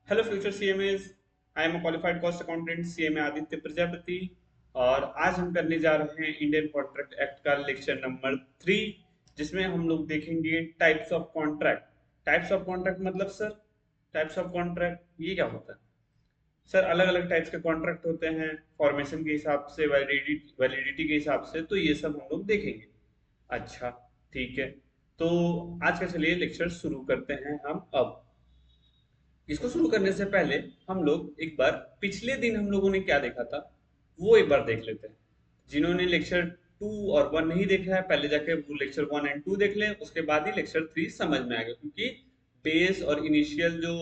Hello future CMS. I am a qualified cost accountant CMA Aditya Prajapati. और आज हम करने जा रहे हैं इंडियन कॉन्ट्रैक्ट एक्ट का लेक्चर नंबर 3, जिसमें हम लोग देखेंगे types of contract. Types of contract मतलब सर, टाइप्स ऑफ कॉन्ट्रैक्ट ये क्या होता है? सर, अलग अलग टाइप्स के कॉन्ट्रैक्ट होते हैं, फॉर्मेशन के हिसाब से, वैलिडिटी के हिसाब से, तो ये सब हम लोग देखेंगे। अच्छा, ठीक है। तो आज का चलिए लेक्चर शुरू करते हैं हम अब। इसको शुरू करने से पहले हम लोग एक बार पिछले दिन हम लोगों ने क्या देखा था वो एक बार देख लेते हैं। जिन्होंने लेक्चर 2 और 1 नहीं देखा है, पहले जाके वो लेक्चर 1 एंड 2 देख लें, उसके बाद ही लेक्चर 3 समझ में आएगा, क्योंकि बेस और इनिशियल जो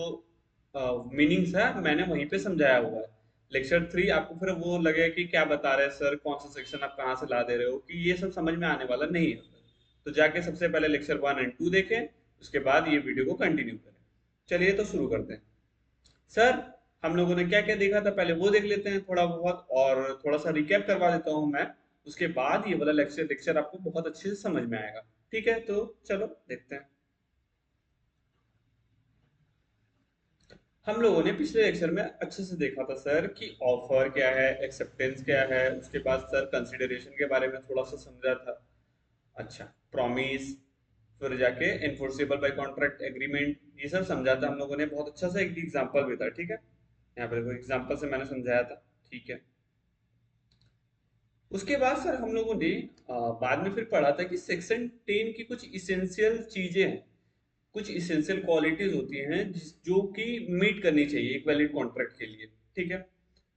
मीनिंग्स है मैंने वहीं पे समझाया हुआ है। लेक्चर 3 आपको फिर वो लगेगा कि क्या बता रहे हैं सर, कौन सा सेक्शन आप कहाँ से ला दे रहे हो, कि ये सब समझ में आने वाला नहीं है। तो जाके सबसे पहले लेक्चर 1 एंड 2 देखें, उसके बाद ये वीडियो को कंटिन्यू करें। चलिए तो शुरू करते हैं। सर, हम लोगों ने क्या क्या देखा था पहले वो देख लेते हैं थोड़ा बहुत, और थोड़ा सा रिकैप करवा देता हूँ मैं। उसके बाद ये वाला लेक्चर लेक्चर आपको बहुत अच्छे से समझ में आएगा। ठीक है, तो चलो देखते हैं। हम लोगों ने पिछले लेक्चर में अच्छे से देखा था सर कि ऑफर क्या है, एक्सेप्टेंस क्या है, उसके बाद सर कंसिडरेशन के बारे में थोड़ा सा समझा था। अच्छा, प्रॉमिस, फिर जाके एनफोर्सेबल बाय कॉन्ट्रैक्ट एग्रीमेंट, ये सब समझा था हम लोगों ने बहुत अच्छा सा। एक एग्जांपल भी था, ठीक है, यहाँ पर कोई एग्जांपल से मैंने समझाया था। ठीक है। उसके बाद सर हम लोगों ने बाद में फिर पढ़ा था कि सेक्शन 10 की कुछ इसेंशियल चीजें हैं, कुछ इसेंशियल क्वालिटीज होती हैं जो कि मीट करनी चाहिए एक वैलिड कॉन्ट्रैक्ट के लिए। ठीक है।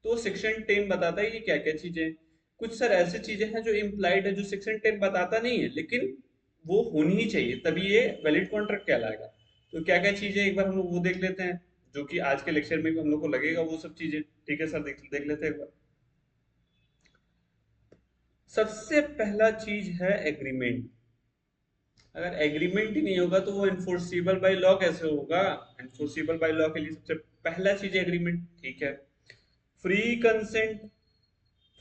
तो सेक्शन 10 बताता है कि क्या क्या चीजें हैं। कुछ सर ऐसी चीजें हैं जो इम्प्लाइड है, जो सेक्शन 10 बताता नहीं है, लेकिन वो होनी ही चाहिए, तभी ये वैलिड कॉन्ट्रैक्ट कहलाएगा। तो क्या क्या चीजें एक बार हम लोग वो देख लेते हैं, जो कि आज के लेक्चर में भी हम लोग को लगेगा वो सब चीजें। ठीक है सर, देख देख लेते हैं एक बार। सबसे पहला चीज है एग्रीमेंट। अगर एग्रीमेंट ही नहीं होगा तो वो एनफोर्सेबल बाय लॉ कैसे होगा? एनफोर्सेबल बाय लॉ के लिए सबसे पहला चीज है एग्रीमेंट। ठीक है। Free consent.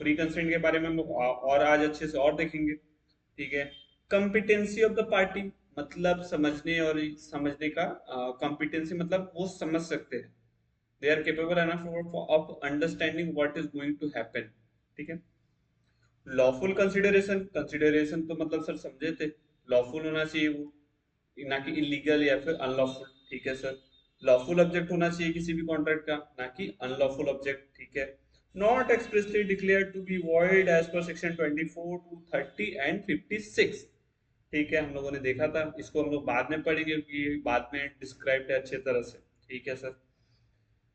फ्री कंसेंट के बारे में हम लोग और आज अच्छे से और देखेंगे। ठीक है। कॉम्पिटेंसी ऑफ द पार्टी, मतलब समझने और समझने का कॉम्पिटेंसी, मतलब वो समझ सकते हैं, they are capable enough of understanding what is going to happen. ठीक है। लॉफुल कंसिडरेशन, कंसिडरेशन तो मतलब सर समझे थे, लॉफुल होना चाहिए वो, ना कि इलीगल या फिर अनलॉफुल। ठीक है सर। लॉफुल ऑब्जेक्ट होना चाहिए किसी भी कॉन्ट्रैक्ट का, ना कि अनलॉफुल ऑब्जेक्ट। ठीक है। Not expressly declare to be void as per section 24 to 30 and 56। ठीक है, हम लोगों ने देखा था, इसको हम लोग बाद में पढ़ेंगे क्योंकि ये बाद में डिस्क्राइब्ड है अच्छे तरह से। ठीक है सर।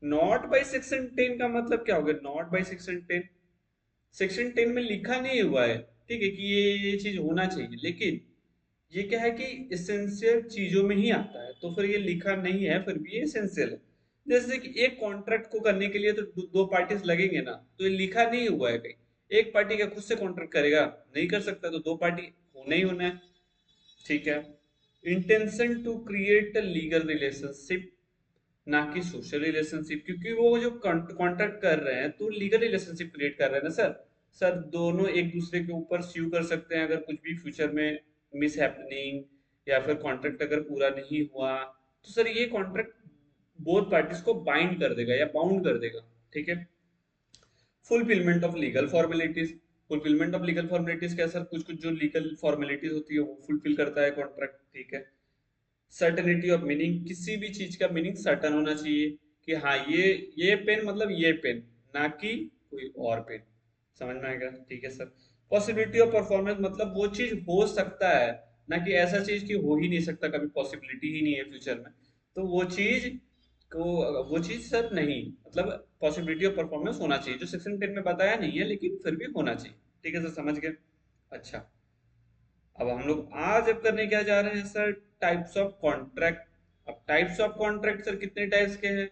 नॉट बाई सेक्शन 10 का मतलब क्या हो गया? नॉट बाई सेक्शन 10, सेक्शन 10 में लिखा नहीं हुआ है, ठीक है, कि ये चीज होना चाहिए, लेकिन ये क्या है कि इसेंशियल चीजों में ही आता है, तो फिर ये लिखा नहीं है फिर भी ये इसेंशियल है। जैसे कि एक कॉन्ट्रैक्ट को करने के लिए तो दो पार्टीज लगेंगे ना, तो ये लिखा नहीं हुआ है कहीं। एक पार्टी क्या खुद से कॉन्ट्रैक्ट करेगा? नहीं कर सकता, तो दो पार्टी होना ही होना है। ठीक है। Intention to create legal relationship, ना कि सोशल रिलेशनशिप, क्योंकि वो जो कॉन्ट्रैक्ट कर रहे हैं तो लीगल रिलेशनशिप क्रिएट कर रहे हैं ना सर। सर, दोनों एक दूसरे के ऊपर स्यू कर सकते हैं अगर कुछ भी फ्यूचर में मिस हैपनिंग, या फिर कॉन्ट्रैक्ट अगर पूरा नहीं हुआ, तो सर ये कॉन्ट्रैक्ट बोथ पार्टीज को बाइंड कर देगा या बाउंड कर देगा। ठीक है। Fulfilment of legal formalities, fulfilment of legal formalities क्या सर, कुछ कुछ जो लीगल फॉर्मेलिटीज होती है वो फुलफिल करता है कॉन्ट्रैक्ट। ठीक है। सर्टेनिटी ऑफ मीनिंग, किसी भी चीज का मीनिंग सर्टन होना चाहिए, कि हाँ ये पेन मतलब ये पेन, ना कि कोई और पेन। समझ में आएगा? ठीक है सर। पॉसिबिलिटी ऑफ परफॉर्मेंस, मतलब वो चीज हो सकता है, ना कि ऐसा चीज कि हो ही नहीं सकता, कभी पॉसिबिलिटी ही नहीं है फ्यूचर में, तो वो चीज को, वो चीज सर नहीं, मतलब पॉसिबिलिटी ऑफ परफॉर्मेंस होना चाहिए, जो सेक्शन 10 में बताया नहीं है लेकिन फिर भी होना चाहिए। ठीक है सर, समझ गए? अच्छा, अब हम लोग आज अब करने क्या जा रहे हैं सर? Types of contract. अब टाइप्स ऑफ कॉन्ट्रैक्ट सर कितने टाइप्स के हैं,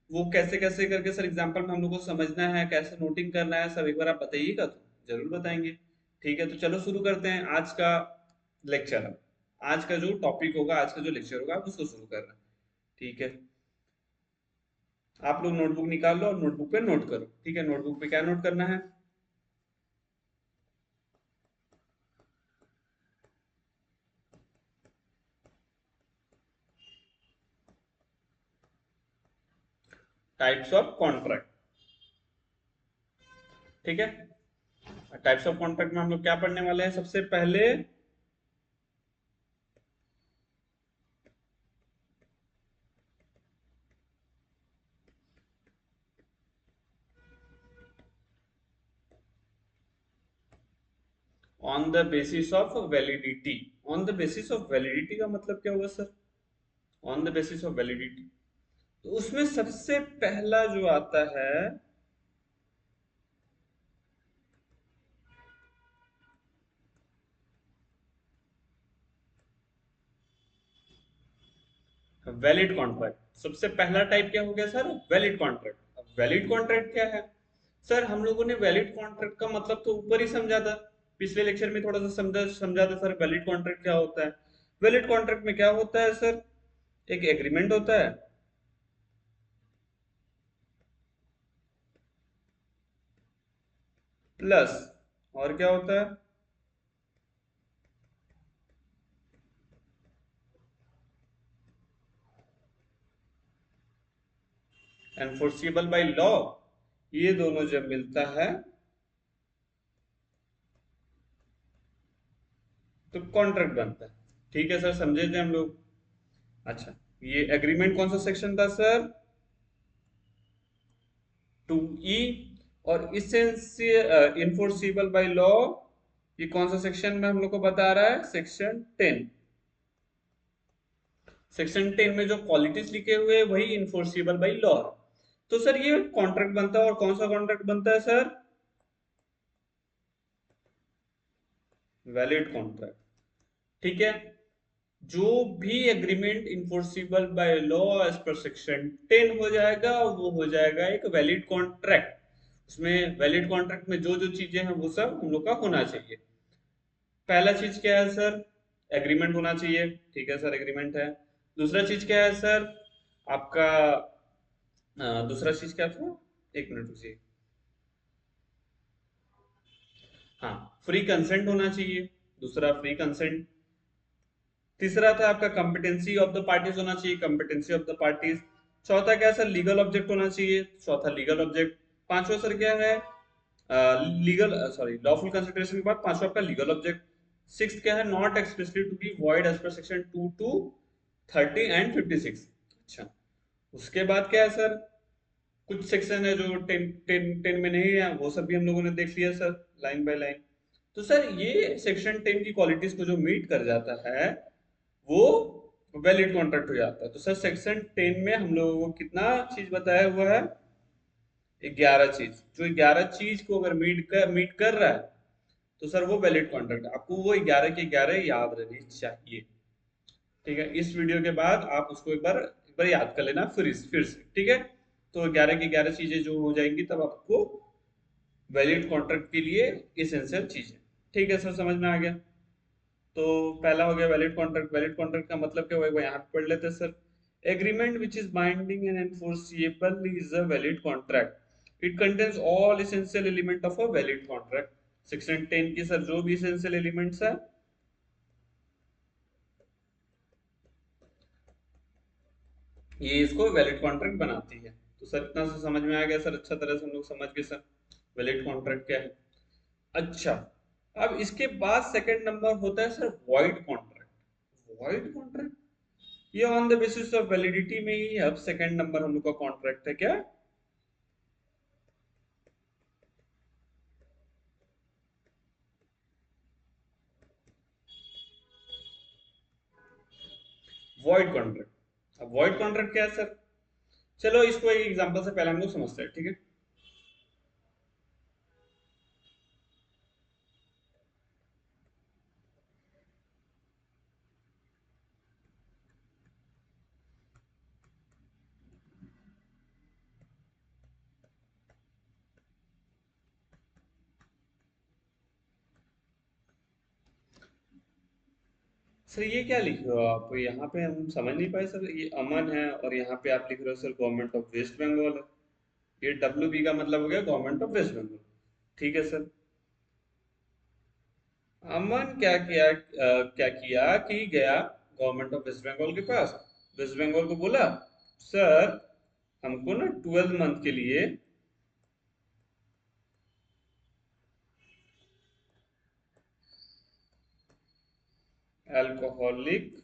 वो कैसे कैसे करके सर एग्जांपल में हम लोग को समझना है, कैसे नोटिंग करना है, सब एक बार आप बताइएगा तो जरूर बताएंगे। ठीक है, तो चलो शुरू करते हैं आज का लेक्चर। अब आज का जो टॉपिक होगा, आज का जो लेक्चर होगा, आप उसको शुरू कर रहे हैं। ठीक है। आप लोग नोटबुक निकाल लो और नोटबुक पे नोट करो। ठीक है, नोटबुक पे क्या नोट करना है? टाइप्स ऑफ कॉन्ट्रैक्ट, ठीक है। टाइप्स ऑफ कॉन्ट्रैक्ट में हम लोग क्या पढ़ने वाले हैं सबसे पहले, on the basis of validity. On the basis of validity का मतलब क्या हुआ sir? On the basis of validity, तो उसमें सबसे पहला जो आता है वैलिड कॉन्ट्रैक्ट। सबसे पहला टाइप क्या हो गया सर? Valid contract. अब वैलिड कॉन्ट्रैक्ट क्या है सर? हम लोगों ने वैलिड कॉन्ट्रैक्ट का मतलब तो ऊपर ही समझा था, पिछले लेक्चर में थोड़ा सा समझा था सर वैलिड कॉन्ट्रैक्ट क्या होता है। वैलिड कॉन्ट्रैक्ट में क्या होता है सर? एक एग्रीमेंट होता है, प्लस और क्या होता है? Enforceable by law. ये दोनों जब मिलता है तो कॉन्ट्रैक्ट बनता है। ठीक है सर, समझे थे हम लोग। अच्छा, ये एग्रीमेंट कौन सा सेक्शन था सर? 2E। और इसेंशियल इनफोर्सिबल बाय लॉ, ये कौन सा सेक्शन में हम लोग को बता रहा है? सेक्शन 10। सेक्शन 10 में जो क्वालिटीज लिखे हुए हैं वही इनफोर्सिबल बाय लॉ है। तो सर ये कॉन्ट्रैक्ट बनता है, और कौन सा कॉन्ट्रैक्ट बनता है सर? वैलिड कॉन्ट्रैक्ट, ठीक है। जो भी agreement enforceable by law as per section 10 हो जाएगा वो हो जाएगा एक वैलिड कॉन्ट्रैक्ट। उसमें वैलिड कॉन्ट्रैक्ट में जो जो चीजें हैं वो सब हम लोग का होना चाहिए। पहला चीज क्या है सर? एग्रीमेंट होना चाहिए, ठीक है सर, एग्रीमेंट है। दूसरा चीज क्या है सर? आपका दूसरा चीज क्या था? एक मिनट रुकिए। हाँ, फ्री कंसेंट होना चाहिए, दूसरा फ्री कंसेंट। तीसरा था आपका कॉम्पिटेंसी ऑफ द पार्टीज होना चाहिए, कॉम्पिटेंसी ऑफ द पार्टीज। चौथा क्या सर? लीगल ऑब्जेक्ट होना चाहिए, चौथा लीगल ऑब्जेक्ट। पांचवा सर क्या है? लीगल सॉरी लॉफुल कंसिडरेशन के बाद पांचवा आपका लीगल ऑब्जेक्ट। सिक्स क्या है? Not expressly to be void as per section 2 to 30 and 56। अच्छा, उसके बाद क्या है सर? कुछ सेक्शन है जो टेन में नहीं है, वो सब भी हम लोगों ने देख लिया सर, लाइन बाय लाइन। तो सर ये सेक्शन 10 की क्वालिटीज को जो मीट कर जाता है वो वैलिड कॉन्ट्रैक्ट हो जाता है। तो सर सेक्शन 10 में हम लोगों को कितना चीज बताया हुआ है? 11 चीज। जो 11 चीज को अगर मीट कर रहा है तो सर वो वैलिड कॉन्ट्रैक्ट। आपको वो 11 के 11 याद रहनी चाहिए, ठीक है। इस वीडियो के बाद आप उसको एक बार याद कर लेना फिर से, ठीक है। तो 11 की 11 चीजें जो हो जाएंगी तब आपको वैलिड कॉन्ट्रैक्ट के लिए इसेंशियल चीजें, ठीक है सर, समझ में आ गया। तो पहला हो गया वैलिड कॉन्ट्रैक्ट। वैलिड कॉन्ट्रैक्ट का मतलब क्या होगा यहाँ पे पढ़ लेते हैं sir. Agreement which is binding and enforceable is a valid contract. It contains all essential element of a valid contract. Section 10 की सर जो भी एसेंशियल एलिमेंट्स है ये इसको वैलिड कॉन्ट्रैक्ट बनाती है। तो सर इतना से समझ में आ गया सर, अच्छा तरह से हम लोग समझ गए सर वैलिड कॉन्ट्रैक्ट क्या है। अच्छा, अब इसके बाद सेकंड नंबर होता है sir void contract. Void contract ये on the basis of validity में ही अब सेकंड नंबर हम लोग का कॉन्ट्रैक्ट है क्या? Void contract. अब वॉइड कॉन्ट्रैक्ट क्या है सर? चलो इसको एक एग्जांपल से पहले हम लोग समझते हैं, ठीक है। सर ये क्या लिख रहे हो आप यहाँ पे? हम समझ नहीं पाए सर। ये अमन है और यहाँ पे आप लिख रहे हो sir government of West Bengal है। ये WB का मतलब हो गया गवर्नमेंट ऑफ वेस्ट बंगाल, ठीक है सर। अमन क्या किया कि गया गवर्नमेंट ऑफ वेस्ट बंगाल के पास, वेस्ट बंगाल को बोला सर हमको ना 12 मंथ के लिए अल्कोहलिक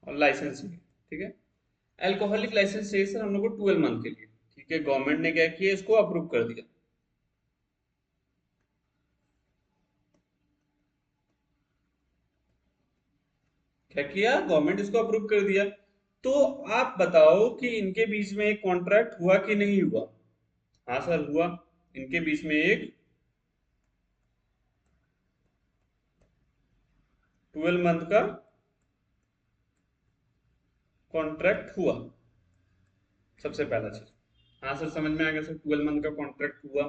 और लाइसेंस चाहिए, ठीक है। अल्कोहलिक लाइसेंस चाहिए सर हम लोग को 12 मंथ के लिए, ठीक है। गवर्नमेंट ने क्या किया, इसको अप्रूव कर दिया। क्या किया, गवर्नमेंट इसको अप्रूव कर दिया। तो आप बताओ कि इनके बीच में एक कॉन्ट्रैक्ट हुआ कि नहीं हुआ। हाँ सर हुआ, इनके बीच में एक 12 मंथ का कॉन्ट्रैक्ट हुआ, सबसे पहला चीज। हाँ सर समझ में आ गया सर, 12 मंथ का कॉन्ट्रैक्ट हुआ।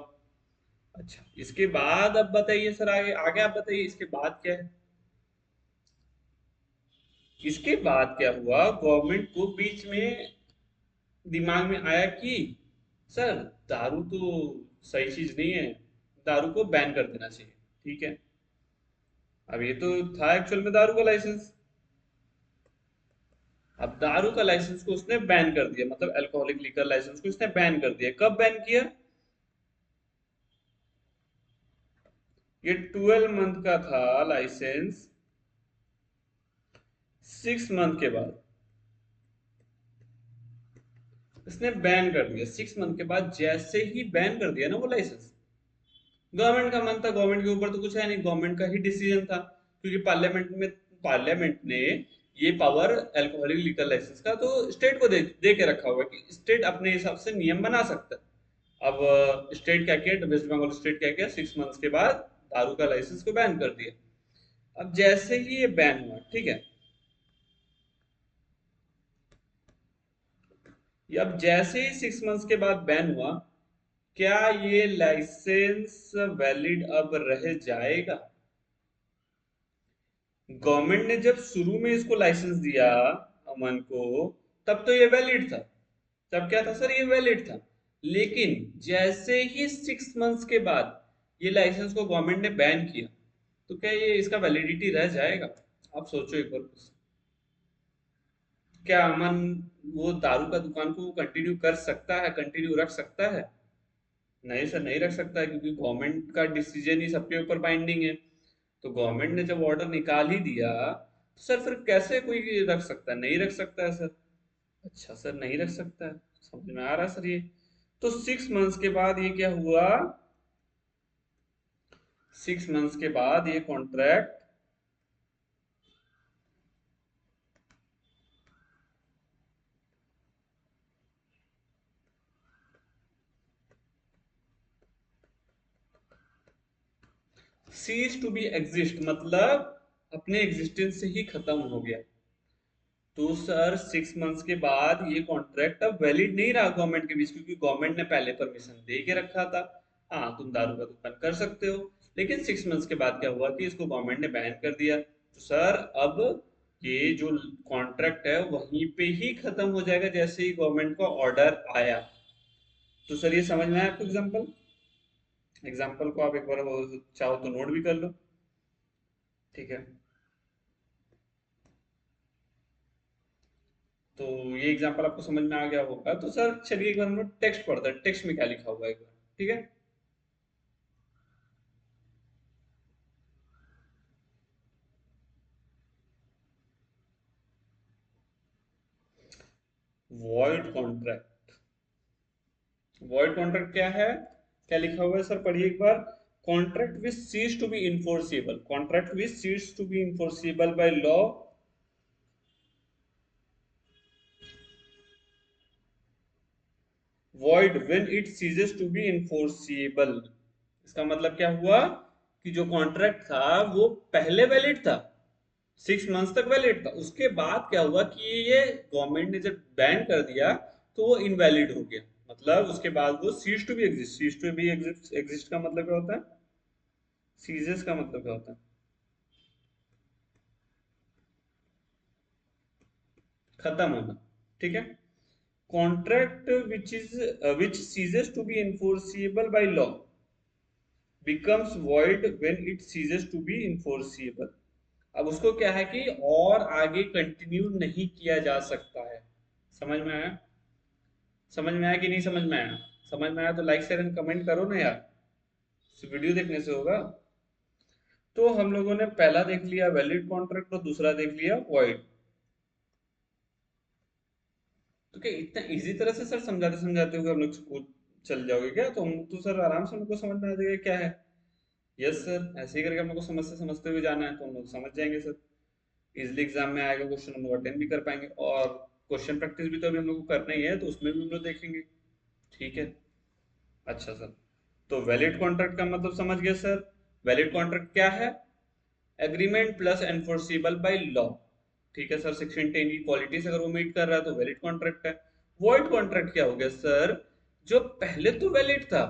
अच्छा इसके बाद अब बताइए सर, आगे आगे आप बताइए इसके बाद क्या है। इसके बाद क्या हुआ, गवर्नमेंट को बीच में दिमाग में आया कि सर दारू तो सही चीज नहीं है, दारू को बैन कर देना चाहिए, ठीक है। अब ये तो था एक्चुअल में दारू का लाइसेंस। अब दारू का लाइसेंस को उसने बैन कर दिया, मतलब अल्कोहलिक लिकर लाइसेंस को इसने बैन कर दिया। कब बैन किया, ये 12 मंथ का था लाइसेंस, 6 मंथ के बाद इसने बैन कर दिया। 6 मंथ के बाद जैसे ही बैन कर दिया ना वो लाइसेंस, गवर्नमेंट का मन था, गवर्नमेंट के ऊपर तो कुछ है नहीं, गवर्नमेंट का ही डिसीजन था, क्योंकि पार्लियामेंट ने ये पावर अल्कोहलिक लीकर लाइसेंस का तो स्टेट को दे के रखा हुआ है कि स्टेट अपने हिसाब से नियम बना सकता है। अब स्टेट क्या किया, वेस्ट बंगाल स्टेट क्या किया, 6 मंथ्स के बाद दारू का लाइसेंस को बैन कर दिया। अब जैसे ही ये बैन हुआ, ठीक है, ये अब जैसे ही 6 मंथ्स के बाद बैन हुआ, क्या ये लाइसेंस वैलिड अब रह जाएगा। गवर्नमेंट ने जब शुरू में इसको लाइसेंस दिया अमन को, तब तो ये वैलिड था, तब क्या था सर, ये वैलिड था। लेकिन जैसे ही 6 मंथ्स के बाद ये लाइसेंस को गवर्नमेंट ने बैन किया, तो क्या ये इसका वैलिडिटी रह जाएगा। आप सोचो एक बार, क्या अमन वो दारू का दुकान को कंटिन्यू कर सकता है, कंटिन्यू रख सकता है। नहीं सर नहीं रख सकता है, क्योंकि गवर्नमेंट का डिसीजन ही सबके ऊपर बाइंडिंग है। तो गवर्नमेंट ने जब ऑर्डर निकाल ही दिया, तो सर फिर कैसे कोई रख सकता है, नहीं रख सकता है सर। अच्छा सर नहीं रख सकता है, समझ में आ रहा है सर ये। तो 6 मंथ्स के बाद ये क्या हुआ, 6 मंथ्स के बाद ये contract cease to be exist, मतलब अपने एग्जिस्टेंस से ही खत्म हो गया। तो सर 6 मंथ्स के बाद ये कॉन्ट्रैक्ट अब वैलिड नहीं रहा गवर्नमेंट के बीच, क्योंकि गवर्नमेंट ने पहले परमिशन दे के रखा था, हाँ तुम दारू का दुकान कर सकते हो। लेकिन 6 मंथ्स के बाद क्या हुआ कि इसको गवर्नमेंट ने बैन कर दिया। तो सर अब ये जो कॉन्ट्रैक्ट है वहीं पे ही खत्म हो जाएगा जैसे ही गवर्नमेंट का ऑर्डर आया। तो सर ये समझ में आया आपको एग्जाम्पल। एग्जाम्पल को आप एक बार चाहो तो नोट भी कर लो, ठीक है। तो ये एग्जांपल आपको समझ में आ गया होगा। तो सर चलिए एक बार हम लोग टेक्स्ट पढ़ते हैं, टेक्स्ट में क्या लिखा हुआ है एक बार, ठीक है। वॉइड कॉन्ट्रैक्ट, वॉइड कॉन्ट्रैक्ट क्या है, क्या लिखा हुआ है सर, पढ़िए एक बार। Contract which cease to be enforceable, contract which cease to be enforceable by law, void when it ceases to be enforceable। इसका मतलब क्या हुआ कि जो कॉन्ट्रैक्ट था वो पहले वैलिड था, 6 मंथ्स तक वैलिड था, उसके बाद क्या हुआ कि ये गवर्नमेंट ने जब बैन कर दिया तो वो इनवैलिड हो गया। मतलब उसके बाद वो cease to be exist, cease to be exist, exist का मतलब क्या होता है, सीजेस का मतलब क्या होता है, खत्म होना, ठीक है। Contract which is which ceases to be enforceable by law, becomes void when it ceases to be enforceable। अब उसको क्या है कि और आगे कंटिन्यू नहीं किया जा सकता है। समझ में आया? समझ में आया कि नहीं समझ में आया? समझ में आया तो लाइक शेयर एंड कमेंट करो ना यार, इस वीडियो देखने से होगा। तो हम लोगों ने पहला देख लिया वैलिड कॉन्ट्रैक्ट और दूसरा देख लिया वॉइड। तो क्या इतना इजी तरह से सर समझाते समझाते हुए हम लोग स्कूल चल जाओगे क्या? तो हम तो सर आराम से हमको समझ में आ जाएगा क्या है। यस सर, ऐसे ही करके हम लोग को समझते समझते हुए जाना है तो हम लोग समझ जाएंगे सर। इजिली एग्जाम में आएगा क्वेश्चन, हम लोग अटेंड भी कर पाएंगे, और क्वेश्चन प्रैक्टिस भी तो अभी हम लोग को करना ही है तो उसमें भी हम लोग देखेंगे। ठीक है, अच्छा सर। तो वैलिड कॉन्ट्रैक्ट का मतलब समझ गए सर। वैलिड कॉन्ट्रैक्ट क्या है? Agreement plus enforceable bye law. ठीक है सर, सेक्शन 10 की क्वालिटीज अगर वो मीट कर रहा है तो वैलिड कॉन्ट्रैक्ट है। वॉइड कॉन्ट्रैक्ट क्या हो गया सर? जो पहले तो वैलिड था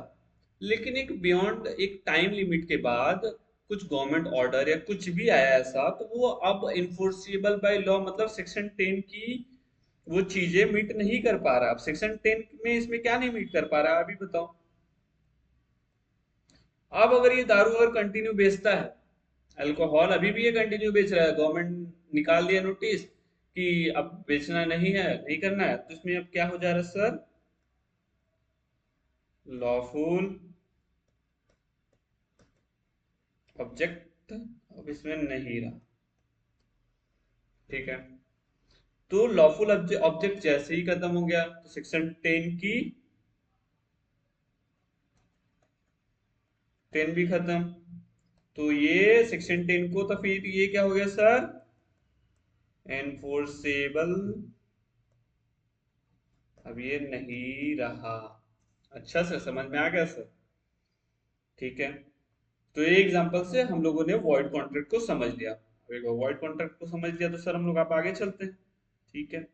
लेकिन एक बियॉन्ड एक टाइम लिमिट के बाद कुछ गवर्नमेंट ऑर्डर या कुछ भी आया ऐसा तो वो अब इन्फोर्सिबल बाय लॉ, मतलब सेक्शन 10 की वो चीजें मीट नहीं कर पा रहा। अब सेक्शन 10 में इसमें क्या नहीं मीट कर पा रहा अभी बताओ। अब अगर ये दारू अगर कंटिन्यू बेचता है, अल्कोहल अभी भी ये कंटिन्यू बेच रहा है, गवर्नमेंट निकाल दिया नोटिस कि अब बेचना नहीं है, नहीं करना है, तो इसमें अब क्या हो जा रहा है सर? लॉफुल ऑब्जेक्ट अब इसमें नहीं रहा। ठीक है, तो लॉफुल ऑब्जेक्ट जैसे ही खत्म हो गया तो सेक्शन 10 की 10 भी खत्म। तो ये सेक्शन 10 को तो फिर ये क्या हो गया सर? एनफोर्सेबल अब ये नहीं रहा। अच्छा सर, समझ में आ गया सर? ठीक है, तो ये एग्जांपल से हम लोगों ने वॉइड कॉन्ट्रैक्ट को समझ लिया। अब एक वॉइड कॉन्ट्रैक्ट को समझ लिया तो सर हम लोग आप आगे चलते हैं। ठीक है,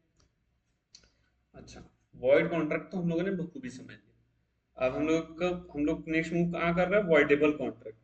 अच्छा, वॉइड कॉन्ट्रैक्ट तो हम लोगों ने बखूबी समझ लिया। अब हम लोग नेक्स्ट मूव कहाँ कर रहे हैं? Voidable contract.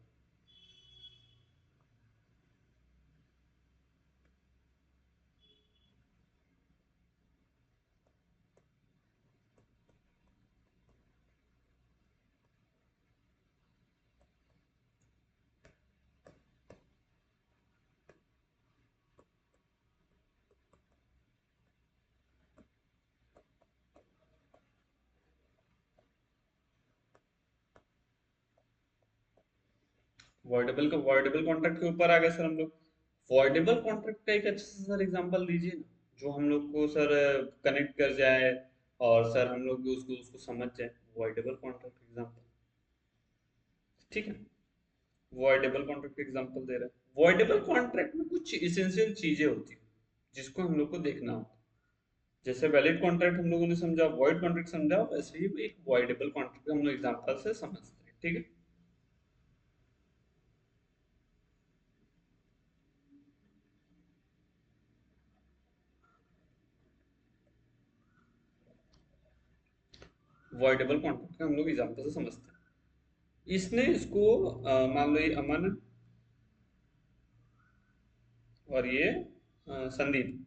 वॉइडेबल कॉन्ट्रैक्ट के ऊपर आ गए सर हम लोग। वॉइडेबल कॉन्ट्रैक्ट का एक अच्छा सा सर एग्जांपल दीजिए ना, जो हम लोग को सर कनेक्ट कर जाए और सर हम लोग भी उसको उसको समझ जाए। वॉइडेबल कॉन्ट्रैक्ट एग्जांपल, ठीक है, वॉइडेबल कॉन्ट्रैक्ट एग्जांपल दे रहा है। वॉइडेबल कॉन्ट्रैक्ट में कुछ इसेंशियल चीजें होती हैं जिसको हम लोग को देखना होता है। जैसे वैलिड कॉन्ट्रैक्ट हम लोगों ने समझा, वॉइड कॉन्ट्रैक्ट समझा, वैसे ही एक वॉइडेबल कॉन्ट्रैक्ट हम लोग एग्जांपल से समझते हैं। ठीक है, वॉइडेबल कॉन्ट्रैक्ट हम लोग एग्जांपल से समझते हैं। इसने इसको मान लो ये अमन और ये संदीप,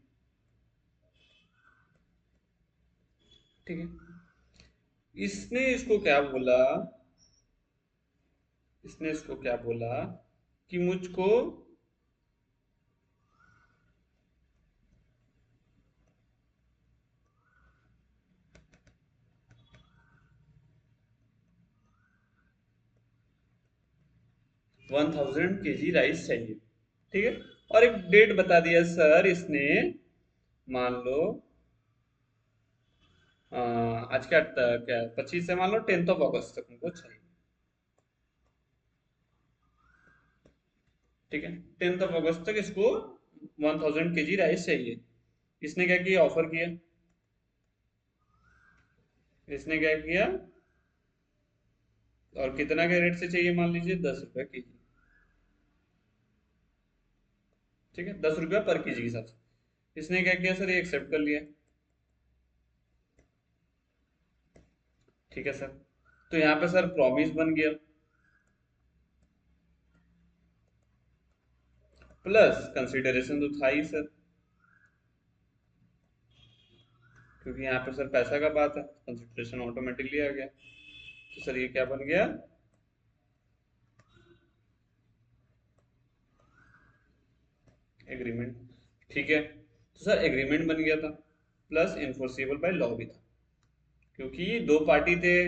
ठीक है, इसने इसको क्या बोला? इसने इसको क्या बोला कि मुझको 1000 kg राइस चाहिए। ठीक है, और एक डेट बता दिया सर इसने, मान लो आज क्या 25 से मान लो 10 ऑफ अगस्त तक हमको चाहिए। ठीक है, 10 ऑफ अगस्त तक इसको 1000 kg राइस चाहिए। इसने क्या किया? ऑफर किया। इसने क्या किया? और कितना के रेट से चाहिए? मान लीजिए 10 रुपया केजी। ठीक है, 10 रुपया पर केजी के हिसाब से इसने क्या किया सर? ये एक्सेप्ट कर लिया। ठीक है सर, तो यहाँ पे सर प्रॉमिस बन गया प्लस कंसिडरेशन तो था ही सर, क्योंकि यहाँ पे सर पैसा का बात है, कंसिडरेशन ऑटोमेटिकली आ गया। तो सर ये क्या बन गया? एग्रीमेंट, ठीक है। तो सर एग्रीमेंट बन गया था, प्लस इन्फोर्सेबल बाय लॉ भी था, क्योंकि दो पार्टी थे,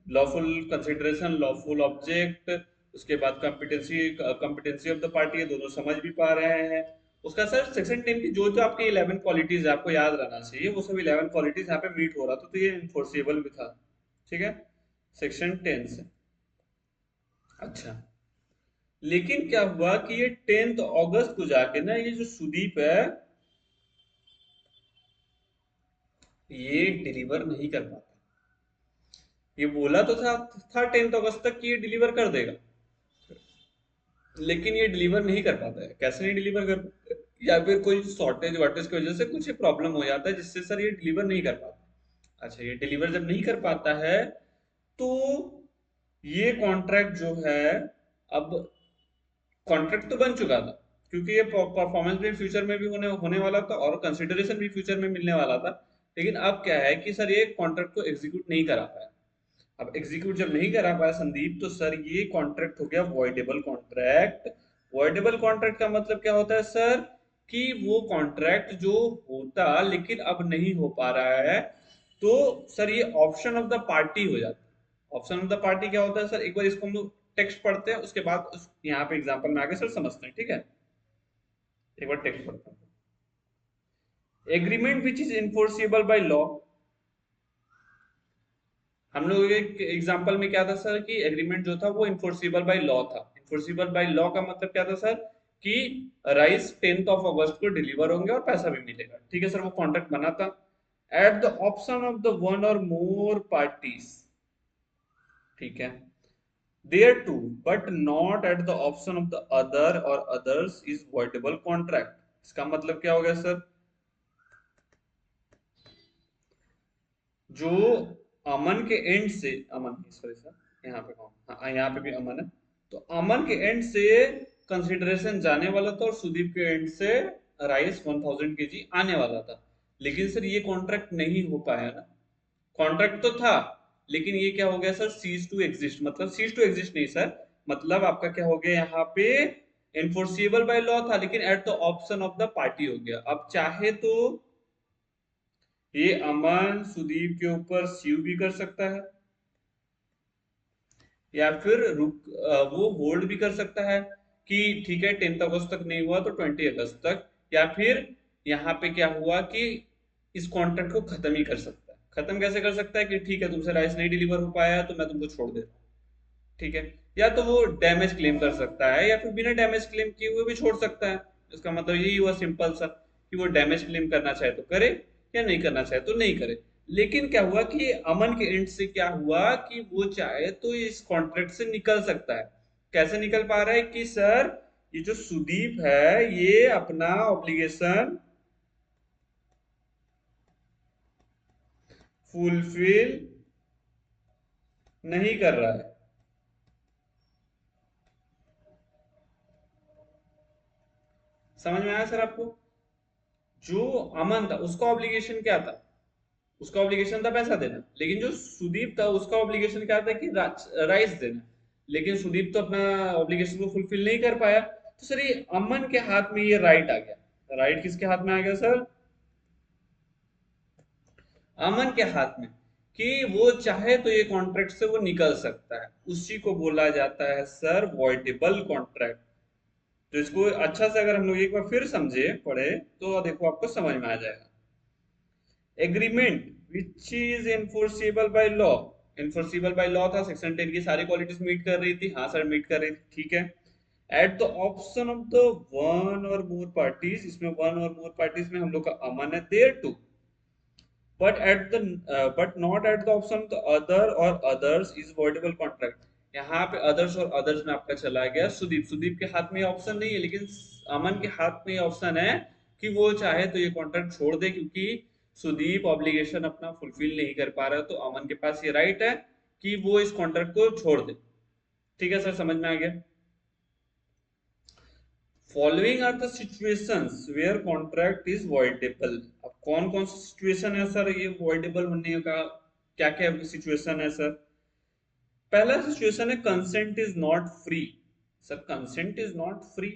लॉफुल कंसिडरेशन, लॉफुल ऑब्जेक्ट, उसके बाद कॉम्पिटेंसी ऑफ द पार्टी, दोनों समझ भी पा रहे हैं। उसका सर सेक्शन 10 की जो जो आपकी 11 क्वालिटीज है आपको याद रहना चाहिए, वो सब 11 क्वालिटीज यहाँ पे मीट हो रहा था, तो ये इन्फोर्सेबल भी था, ठीक है, सेक्शन 10 से। अच्छा, लेकिन क्या हुआ कि ये 10 अगस्त को जाके ना ये जो सुदीप है ये डिलीवर नहीं कर पाता। ये बोला तो था 10 अगस्त तक कि ये डिलीवर कर देगा, लेकिन ये डिलीवर नहीं कर पाता है। कैसे नहीं डिलीवर कर पाता है? या फिर कोई शॉर्टेज वार्टेज की वजह से कुछ प्रॉब्लम हो जाता है जिससे सर ये डिलीवर नहीं कर पाता। अच्छा, ये डिलीवर जब नहीं कर पाता है तो ये कॉन्ट्रैक्ट जो है, अब कॉन्ट्रैक्ट तो बन चुका था, क्योंकि ये परफॉर्मेंस भी फ्यूचर में भी होने होने वाला था और कंसिडरेशन भी फ्यूचर में मिलने वाला था। लेकिन अब क्या है कि सर ये कॉन्ट्रैक्ट को एग्जीक्यूट नहीं करा पाया। अब एग्जीक्यूट जब नहीं करा पाया संदीप, तो सर ये कॉन्ट्रैक्ट हो गया वॉइडेबल कॉन्ट्रैक्ट। वॉइडेबल कॉन्ट्रैक्ट का मतलब क्या होता है सर, कि वो कॉन्ट्रैक्ट जो होता लेकिन अब नहीं हो पा रहा है, तो सर ये ऑप्शन ऑफ द पार्टी हो जाता है। ऑप्शन ऑफ द पार्टी क्या होता है सर, एक बार इसको हम लोग टेक्स्ट पढ़ते हैं, उसके बाद यहाँ पे एग्जांपल में आगे सर समझते हैं, ठीक है। एक बार टेक्स्ट पढ़ते हैं। Agreement which is enforceable by law, हम लोग एक एग्जांपल में क्या था सर कि एग्रीमेंट जो था वो इन्फोर्सिबल बाय लॉ था। इन्फोर्सिबल बाय लॉ का मतलब क्या था सर, कि राइस 10 अगस्त को डिलीवर होंगे और पैसा भी मिलेगा, ठीक है सर, वो कॉन्ट्रैक्ट बना था। At the option of the one or more parties, ठीक है, thereto, but not at the option of the other or others is voidable contract. इसका मतलब क्या हो गया सर, जो अमन के एंड से, अमन सॉरी सर, यहाँ पे कौन, हाँ यहाँ पे भी अमन है, तो अमन के एंड से कंसिडरेशन जाने वाला था और सुदीप के एंड से राइस 1000 kg आने वाला था। लेकिन सर ये कॉन्ट्रैक्ट नहीं हो पाया ना, कॉन्ट्रैक्ट तो था, लेकिन ये क्या हो गया सर, सीज टू एग्जिस्ट। मतलब सीज टू एग्जिस्ट नहीं सर, मतलब आपका क्या हो गया यहाँ पे, एनफोर्सिबल बाय लॉ था लेकिन eight the option of the party हो गया। अब चाहे तो ये अमन सुदीप के ऊपर स्यू भी कर सकता है, या फिर वो होल्ड भी कर सकता है कि ठीक है 10 अगस्त तक नहीं हुआ तो 20 अगस्त तक, या फिर यहाँ पे क्या हुआ कि इस कॉन्ट्रैक्ट को खत्म ही कर सकता है। खत्म कैसे कर सकता है कि ठीक है तुमसे राइस नहीं डिलीवर हो पाया तो मैं तुमको छोड़ देता हूँ, ठीक है। या तो वो डैमेज क्लेम कर सकता है, या फिर बिना डैमेज क्लेम किए हुए भी छोड़ सकता है। इसका मतलब यही हुआ सिंपल सा, कि वो डैमेज क्लेम करना चाहे तो करे, या नहीं करना चाहे तो नहीं करे। लेकिन क्या हुआ कि अमन के एंड से क्या हुआ कि वो चाहे तो इस कॉन्ट्रैक्ट से निकल सकता है। कैसे निकल पा रहा है कि सर ये जो सुदीप है ये अपना ऑब्लिगेशन फुलफिल नहीं कर रहा है। समझ में आया सर आपको? जो अमन था उसका ऑब्लिगेशन क्या था, उसका ऑब्लिगेशन था पैसा देना, लेकिन जो सुदीप था उसका ऑब्लिगेशन क्या था कि राइस देना। लेकिन सुदीप तो अपना ऑब्लिगेशन को फुलफिल नहीं कर पाया, तो सर ये अमन के हाथ में ये राइट आ गया। राइट किसके हाथ में आ गया सर, अमन के हाथ में, कि वो चाहे तो ये कॉन्ट्रैक्ट से वो निकल सकता है। उसी को बोला जाता है सर वॉइडेबल कॉन्ट्रैक्ट। तो इसको अच्छा से अगर हम लोग एक बार फिर समझे पढ़े तो देखो आपको समझ में आ जाएगा। Agreement which is enforceable by law, enforceable by law था, सेक्शन 10 की सारी क्वालिटीज मीट कर रही थी, हाँ सर मीट कर रही थी, ठीक है। Eight the option of the one or more parties, इसमें वन और मोर पार्टीज में हम लोग का अमन है, thereto, but at the but not at the option of the other or others is voidable contract. यहाँ पे others और अदर्स में आपका चला गया सुदीप। सुदीप के हाथ में ऑप्शन नहीं है, लेकिन अमन के हाथ में ऑप्शन है कि वो चाहे तो ये कॉन्ट्रैक्ट छोड़ दे, क्योंकि सुदीप ऑब्लिगेशन अपना फुलफिल नहीं कर पा रहा है, तो अमन के पास ये राइट है कि वो इस कॉन्ट्रैक्ट को छोड़ दे। ठीक है सर, समझ में आ गया? Following are the situations where contract is voidable. अब कौन कौन सी सिचुएशन है सर ये वॉइडेबल होने का, क्या क्या सिचुएशन है सर? पहला सिचुएशन है consent is not free. Sir consent is not free,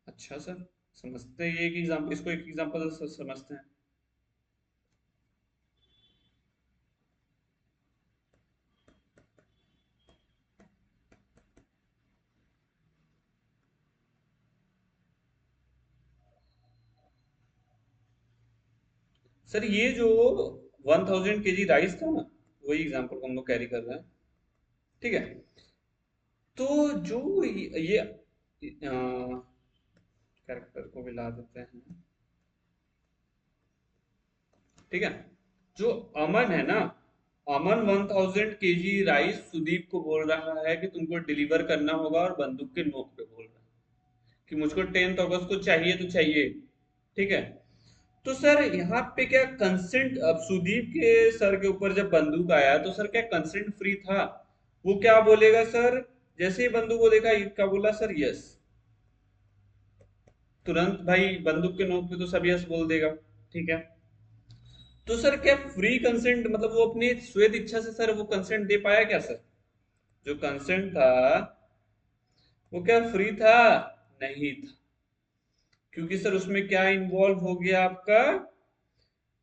अच्छा सर, समझते हैं, ये एक एग्जाम्पल, इसको एक एग्जाम्पल से समझते हैं। सर ये जो 1000 kg राइस था ना, वही एग्जाम्पल को हम लोग कैरी कर रहे हैं। ठीक है। तो जो ये कैरेक्टर को भी ला देते हैं। ठीक है। जो अमन है ना, अमन 1000 kg राइस सुदीप को बोल रहा है कि तुमको डिलीवर करना होगा, और बंदूक के नोक पे बोल रहा है कि मुझको 10th अगस्त को चाहिए तो चाहिए। ठीक है। तो सर यहाँ पे क्या कंसेंट, अब सुदीप के सर के ऊपर जब बंदूक आया तो सर क्या कंसेंट फ्री था? वो क्या बोलेगा सर? जैसे ही बंदूक को देखा, ये क्या बोला सर? यस। तुरंत भाई बंदूक के नोक पे तो सब यस बोल देगा। ठीक है। तो सर क्या फ्री कंसेंट, मतलब वो अपनी स्वेत इच्छा से सर वो कंसेंट दे पाया क्या सर? जो कंसेंट था वो क्या फ्री था? नहीं था। क्योंकि सर उसमें क्या इन्वॉल्व हो गया आपका?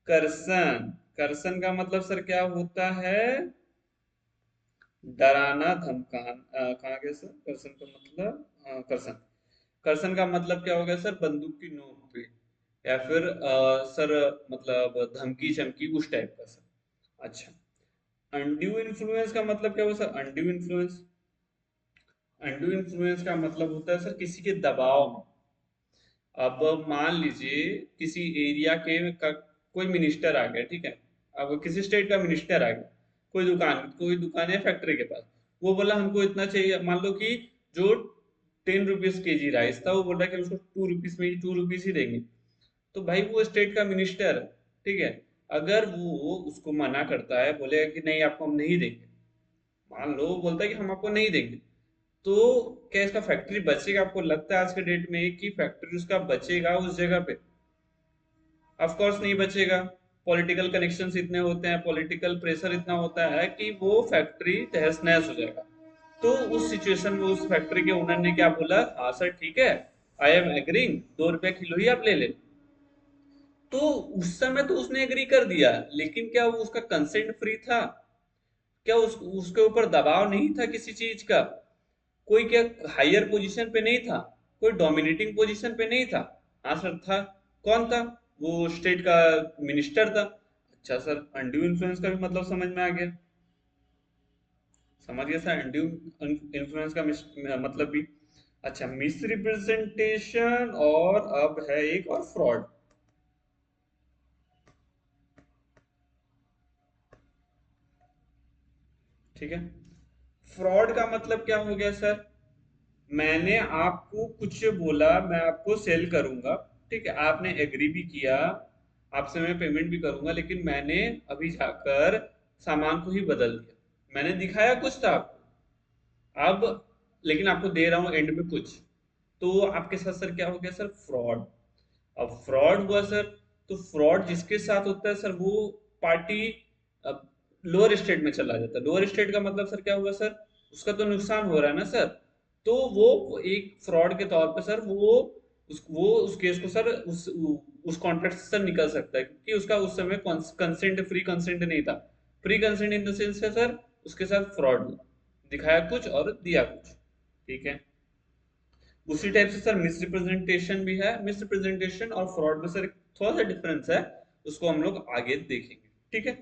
कर्षण। कर्षण का मतलब सर क्या होता है? डराना धमकाना। कहाँ गया सर कर्षण का मतलब? कर्षण। कर्षण का मतलब क्या हो गया सर? बंदूक की नोक पे, या फिर सर मतलब धमकी चमकी उस टाइप का सर। अच्छा। अनड्यू इन्फ्लुएंस का मतलब क्या हुआ sir? Undue influence, undue influence का मतलब होता है सर किसी के दबाव में। अब मान लीजिए किसी एरिया के कोई मिनिस्टर आ गया, ठीक है। अब किसी स्टेट का मिनिस्टर आ गया, कोई दुकान है फैक्ट्री के पास। वो बोला हमको इतना चाहिए, मान लो कि जो 10 रुपीज kg राइस था, वो बोल रहा है कि उसको 2 रुपीज में ही 2 रुपीज ही देंगे। तो भाई वो स्टेट का मिनिस्टर, ठीक है, अगर वो उसको मना करता है, बोलेगा कि नहीं आपको हम नहीं देंगे, मान लो वो बोलता है कि हम आपको नहीं देंगे, तो क्या इसका फैक्ट्री बचेगा? आपको लगता है आज के डेट में कि फैक्ट्री उसका बचेगा उस जगह पे? ऑफ कोर्स नहीं बचेगा। पॉलिटिकल कनेक्शंस इतने होते हैं, पॉलिटिकल प्रेशर इतना होता है कि वो फैक्ट्री तहस नहस हो जाएगा। तो उस सिचुएशन में उस फैक्ट्री के ओनर ने क्या बोला? हाँ सर ठीक है, आई एम एग्रीइंग, 2 रुपया किलो ही आप ले ले। तो उस समय तो उसने एग्री कर दिया, लेकिन क्या वो उसका कंसेंट फ्री था? क्या उसके ऊपर दबाव नहीं था किसी चीज का? कोई क्या हायर पोजीशन पे नहीं था? कोई डोमिनेटिंग पोजीशन पे नहीं था? हाँ सर था। कौन था? वो स्टेट का मिनिस्टर था। अच्छा सर, अनड्यू इन्फ्लुएंस का भी मतलब समझ में आ गया। समझ गया सर अनड्यू इन्फ्लुएंस का मतलब भी। अच्छा, मिस रिप्रेजेंटेशन, और अब है एक और फ्रॉड। ठीक है। फ्रॉड का मतलब क्या हो गया सर? मैंने आपको कुछ बोला, मैं आपको सेल करूंगा, ठीक है, आपने एग्री भी किया, आपसे मैं पेमेंट भी करूंगा, लेकिन मैंने अभी जाकर सामान को ही बदल दिया। मैंने दिखाया कुछ था आपको, अब लेकिन आपको दे रहा हूं एंड में कुछ। तो आपके साथ सर क्या हो गया सर? फ्रॉड। अब फ्रॉड हुआ सर, तो फ्रॉड जिसके साथ होता है सर, वो पार्टी अब लोअर स्टेट में चला जाता है। लोअर स्टेट का मतलब सर क्या हुआ सर? उसका तो नुकसान हो रहा है ना सर। तो वो एक फ्रॉड के तौर पे सर वो उस केस को सर उस कॉन्ट्रैक्ट से सर निकल सकता है, क्योंकि उसका उस समय कंसेंट, फ्री कंसेंट नहीं था। Free consent in the sense है सर, उसके साथ फ्रॉड हुआ, दिखाया कुछ और दिया कुछ। ठीक है। उसी टाइप से सर मिस रिप्रेजेंटेशन भी है। मिस रिप्रेजेंटेशन और फ्रॉड में सर थोड़ा सा डिफरेंस है, उसको हम लोग आगे देखेंगे। ठीक है।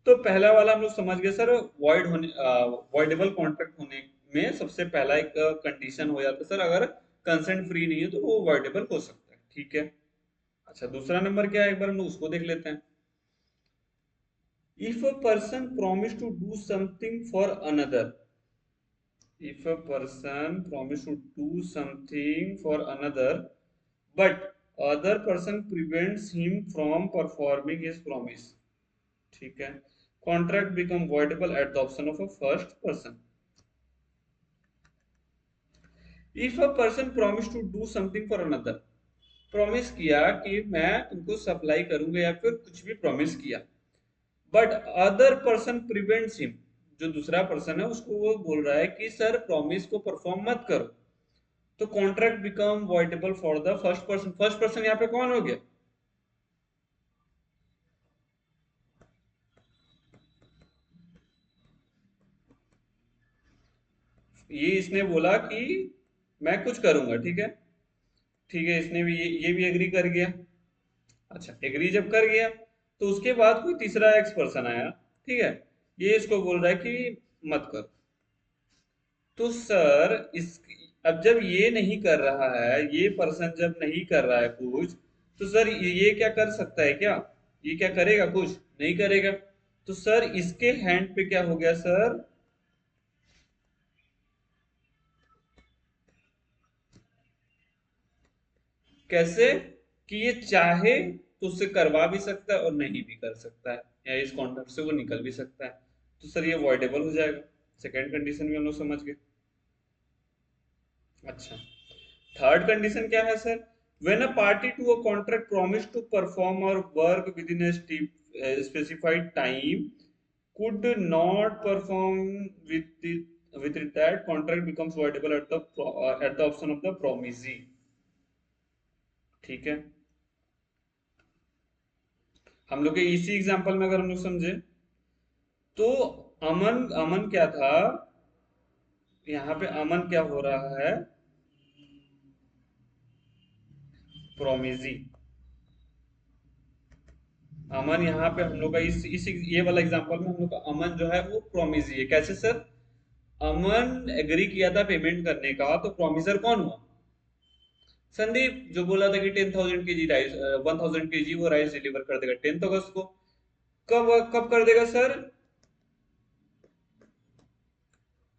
तो पहला वाला हम लोग समझ गए सर, वॉइडेबल कॉन्ट्रैक्ट होने में सबसे पहला एक कंडीशन हो जाता है सर, अगर कंसेंट फ्री नहीं है तो वो वॉइडेबल हो सकता है। ठीक है। अच्छा, दूसरा नंबर क्या है, एक बार हम लोग उसको देख लेते हैं। If a person promise to do something for another, if a person promise to do something for another, but other person prevents him from performing his promise, ठीक है, contract become voidable at the option of a first person. If a person promise to do something for another, promise किया कि मैं तुमको supply करूंगा या फिर कुछ भी प्रॉमिस किया, but other person prevents him, जो दूसरा पर्सन है उसको वो बोल रहा है कि सर प्रॉमिस को परफॉर्म मत करो, तो contract become voidable for the first person यहाँ पे कौन हो गया? ये इसने बोला कि मैं कुछ करूंगा, ठीक है। ठीक है, इसने भी ये भी एग्री कर गया। अच्छा, एग्री जब कर गया तो उसके बाद कोई तीसरा एक्स पर्सन आया, ठीक है। ये इसको बोल रहा है कि मत कर। तो सर इस अब जब ये नहीं कर रहा है, ये पर्सन जब नहीं कर रहा है कुछ, तो सर ये क्या कर सकता है क्या? ये क्या करेगा? कुछ नहीं करेगा। तो सर इसके हैंड पे क्या हो गया सर? कैसे? कि ये चाहे तो उससे करवा भी सकता है और नहीं भी कर सकता है, या इस कॉन्ट्रैक्ट से वो निकल भी सकता है। तो सर ये वॉइडेबल हो जाएगा। सेकंड कंडीशन भी हम लोग समझ गए। अच्छा, थर्ड कंडीशन क्या है sir? When a party to a contract promise to perform और work within a specified time could not perform with it, that contract becomes voidable at the option of the promisee। ठीक है, हम लोग के इसी example में अगर हम लोग समझे तो अमन अमन क्या था? यहाँ पे अमन क्या हो रहा है? प्रोमिजी। अमन यहाँ पे हम लोग का इस ये वाला एग्जांपल में हम लोग का अमन जो है वो प्रोमिजी है। कैसे सर? अमन एग्री किया था पेमेंट करने का, तो प्रोमिसर कौन हुआ? संदीप, जो बोला था कि 10,000 kg राइस, 1,000 kg वो राइस डिलीवर कर देगा 10th अगस्त को। कब कब कर देगा सर?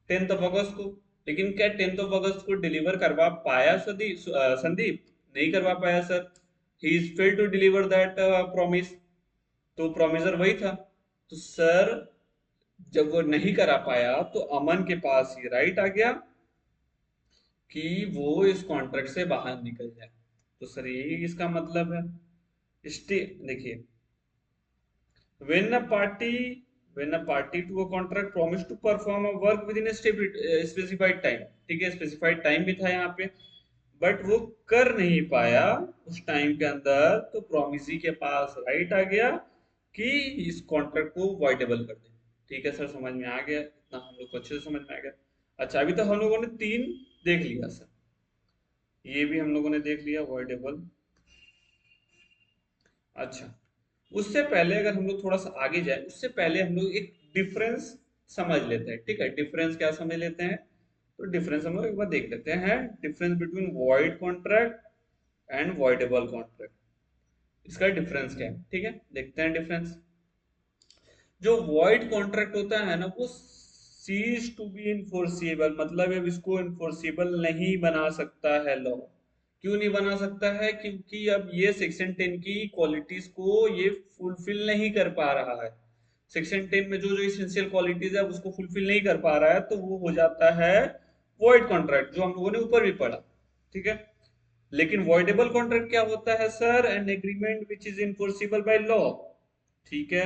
10th अगस्त को। लेकिन क्या 10th अगस्त को डिलीवर करवा पाया संदीप? नहीं करवा पाया sir. He is fail to deliver that promise. तो प्रोमिसर वही था। तो सर जब वो नहीं करा पाया तो अमन के पास ये राइट आ गया कि वो इस कॉन्ट्रैक्ट से बाहर निकल जाए। तो सर यही इसका मतलब है। स्टे देखिए, when a party when a party to a contract promise to perform a work within a specified time, ठीक है, स्पेसिफाइड टाइम भी था यहाँ पे, बट वो कर नहीं पाया उस टाइम के अंदर, तो प्रोमिसी के पास राइट आ गया कि इस कॉन्ट्रैक्ट को वॉइडेबल कर दे। ठीक है सर, समझ में आ गया? इतना हम लोग को अच्छे से समझ में आ गया। अच्छा, अभी तो हम लोगों ने तीन देख लिया सर। ये भी हम लोगों ने देख लिया वॉइडेबल। अच्छा, उससे पहले अगर हम लोग थोड़ा सा आगे जाए, उससे पहले हम लोग एक डिफरेंस समझ लेते हैं। ठीक है, डिफरेंस क्या समझ लेते हैं? तो डिफरेंस हम लोग एक बार देख लेते हैं। Difference between void contract and voidable contract, इसका डिफरेंस क्या है? ठीक है, देखते हैं डिफरेंस। जो वॉइड कॉन्ट्रैक्ट होता है ना, वो सीज टू बी इनफोर्सिबल, मतलब अब इसको इनफोर्सिबल नहीं बना सकता है लॉ। क्यों नहीं बना सकता है? क्योंकि अब ये सेक्शन 10 की क्वालिटीज को ये फुलफिल नहीं कर पा रहा है। सेक्शन 10 में जो जो इसेंशियल क्वालिटीज है उसको फुलफिल नहीं कर पा रहा है, तो वो हो जाता है वॉइड कॉन्ट्रैक्ट, जो हम लोगों ने ऊपर भी पढ़ा। ठीक है, लेकिन वॉइडेबल कॉन्ट्रैक्ट क्या होता है sir? An agreement which is enforceable by law. ठीक है,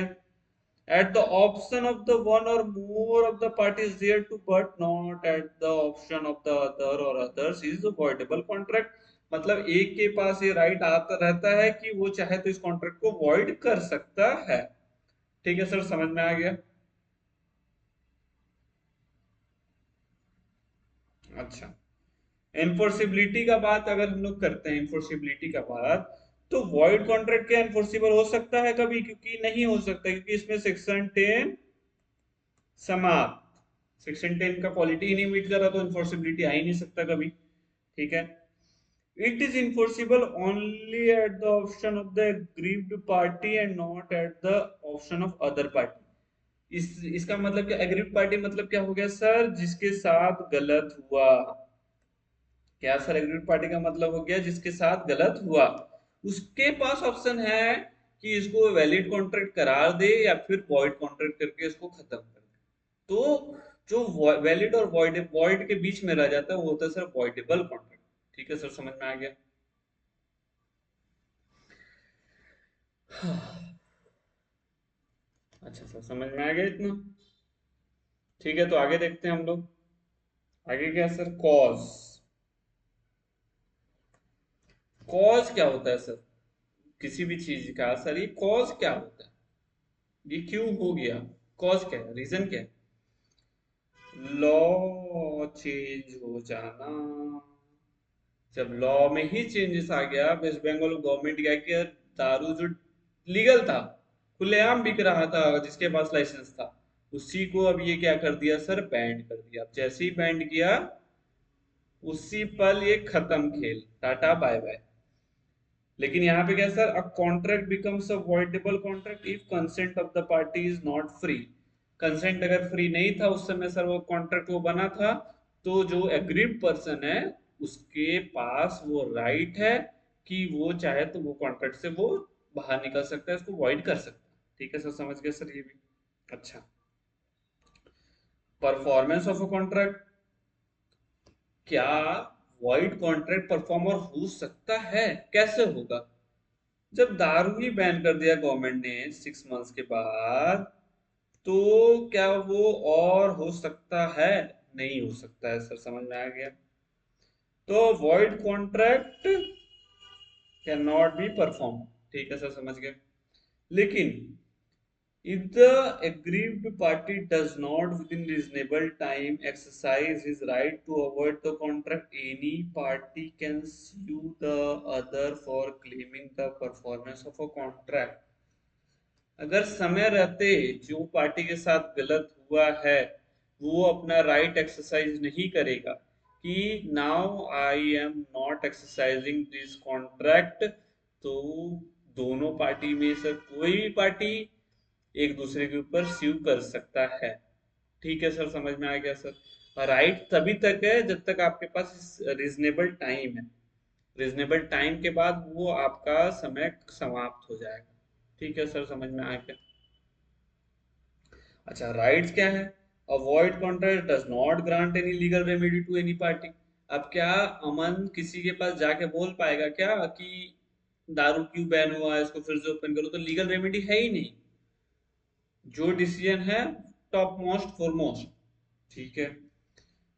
at the option of the one or more of the parties thereto, but not at the option of the other or others, is a voidable contract। मतलब एक के पास ये right आता रहता है कि वो चाहे तो इस कॉन्ट्रैक्ट को वॉइड कर सकता है। ठीक है सर, समझ में आ गया? अच्छा, एनफोर्सिबिलिटी का बात अगर हम लोग करते हैं, एनफोर्सिबिलिटी का बात, तो वॉइड कॉन्ट्रैक्ट क्या एनफोर्सिबल हो सकता है कभी? क्योंकि नहीं हो सकता, क्योंकि इसमें सेक्शन 10 समाप्त। सेक्शन 10 का क्वालिटी ही नहीं मीट कर रहा, तो इन्फोर्सिबिलिटी आ ही नहीं सकता कभी। ठीक है, it is enforceable only eight the option of the aggrieved party and not at the option of other party. इसका मतलब क्या? एग्रीव्ड पार्टी मतलब क्या हो गया सर? जिसके साथ गलत हुआ। क्या सर? एग्रीव्ड पार्टी का मतलब हो गया जिसके साथ गलत हुआ, उसके पास ऑप्शन है कि इसको वैलिड कॉन्ट्रैक्ट करार दे या फिर वॉइड कॉन्ट्रैक्ट करके इसको खत्म कर दे। तो जो वैलिड और वॉइड के बीच में रह जाता है वो होता है सर वॉइडेबल कॉन्ट्रैक्ट। ठीक है सर, समझ में आ गया? अच्छा सर, समझ में आ गया इतना? ठीक है, तो आगे देखते हैं हम लोग। आगे क्या सर? कॉज। कॉज क्या होता है सर किसी भी चीज का? सर ये कॉज क्या होता है? ये क्यों हो गया? कॉज क्या है, रीजन क्या है? लॉ चेंज हो जाना। जब लॉ में ही चेंजेस आ गया, वेस्ट बंगाल गवर्नमेंट क्या किया, दारू जो लीगल था, खुलेआम बिक रहा था, जिसके पास लाइसेंस था, उसी को अब ये क्या कर दिया सर, बैंड कर दिया। अब जैसे ही बैंड किया, उसी पल ये खत्म खेल, टाटा बाय बाय। लेकिन यहाँ पे क्या sir, a contract becomes a voidable contract if consent of the party is not free. Consent अगर फ्री नहीं था उस समय सर, वो कॉन्ट्रैक्ट वो बना था, तो जो एग्रीड पर्सन है, उसके पास वो राइट है कि वो चाहे तो वो कॉन्ट्रैक्ट से वो बाहर निकल सकता है, उसको वॉइड कर सकता है। ठीक है सर, समझ गए सर ये भी? अच्छा, परफॉर्मेंस ऑफ अ कॉन्ट्रैक्ट, क्या वॉइड कॉन्ट्रैक्ट परफॉर्मर हो सकता है? कैसे होगा? जब दारू ही बैन कर दिया गवर्नमेंट ने 6 मंथ्स के बाद, तो क्या वो और हो सकता है? नहीं हो सकता है सर, समझ में आ गया? तो void contract can not be perform. ठीक है सर, समझ गए? लेकिन if the aggrieved party does not within reasonable time exercise his right to avoid the contract, any party can sue the other for claiming the performance of a contract। अगर समय रहते जो party के साथ गलत हुआ है, वो अपना राइट एक्सरसाइज नहीं करेगा कि now I am not exercising this contract, तो दोनों पार्टी में से कोई भी पार्टी एक दूसरे के ऊपर स्यू कर सकता है। ठीक है सर, समझ में आ गया सर? राइट तभी तक है जब तक आपके पास रीजनेबल टाइम है। रीजनेबल टाइम के बाद वो आपका समय समाप्त हो जाएगा। ठीक है सर, समझ में आ गया? अच्छा, राइट्स क्या है? A void contract does not grant any legal remedy to any party. अब क्या अमन किसी के पास जाके बोल पाएगा क्या कि दारू क्यों बैन हुआ है, इसको फिर से ओपन करो? तो लीगल रेमेडी है ही नहीं। जो डिसीजन है, टॉप मोस्ट फॉरमोस्ट। ठीक है।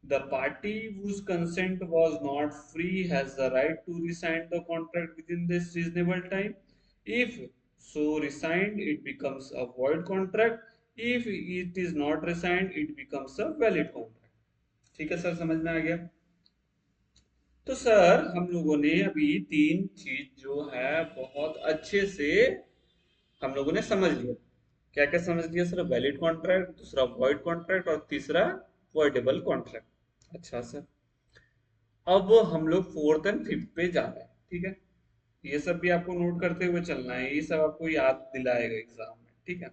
The party whose consent was not free has the right to rescind the contract within this reasonable time. If so resigned, it becomes a void contract. If it is not resigned, it becomes a valid contract। ठीक है sir, समझ में आ गया? तो sir हम लोगों ने अभी तीन चीज जो है बहुत अच्छे से हम लोगों ने समझ लिया। क्या क्या समझ लिया सर? वैलिड कॉन्ट्रैक्ट, दूसरा वॉइड कॉन्ट्रैक्ट, और तीसरा वॉइडेबल कॉन्ट्रैक्ट। अच्छा सर, अब हम लोग फोर्थ एंड फिफ्थ पे जा रहे हैं। ठीक है, ये सब भी आपको नोट करते हुए चलना है, ये सब आपको याद दिलाएगा एग्जाम में। ठीक है।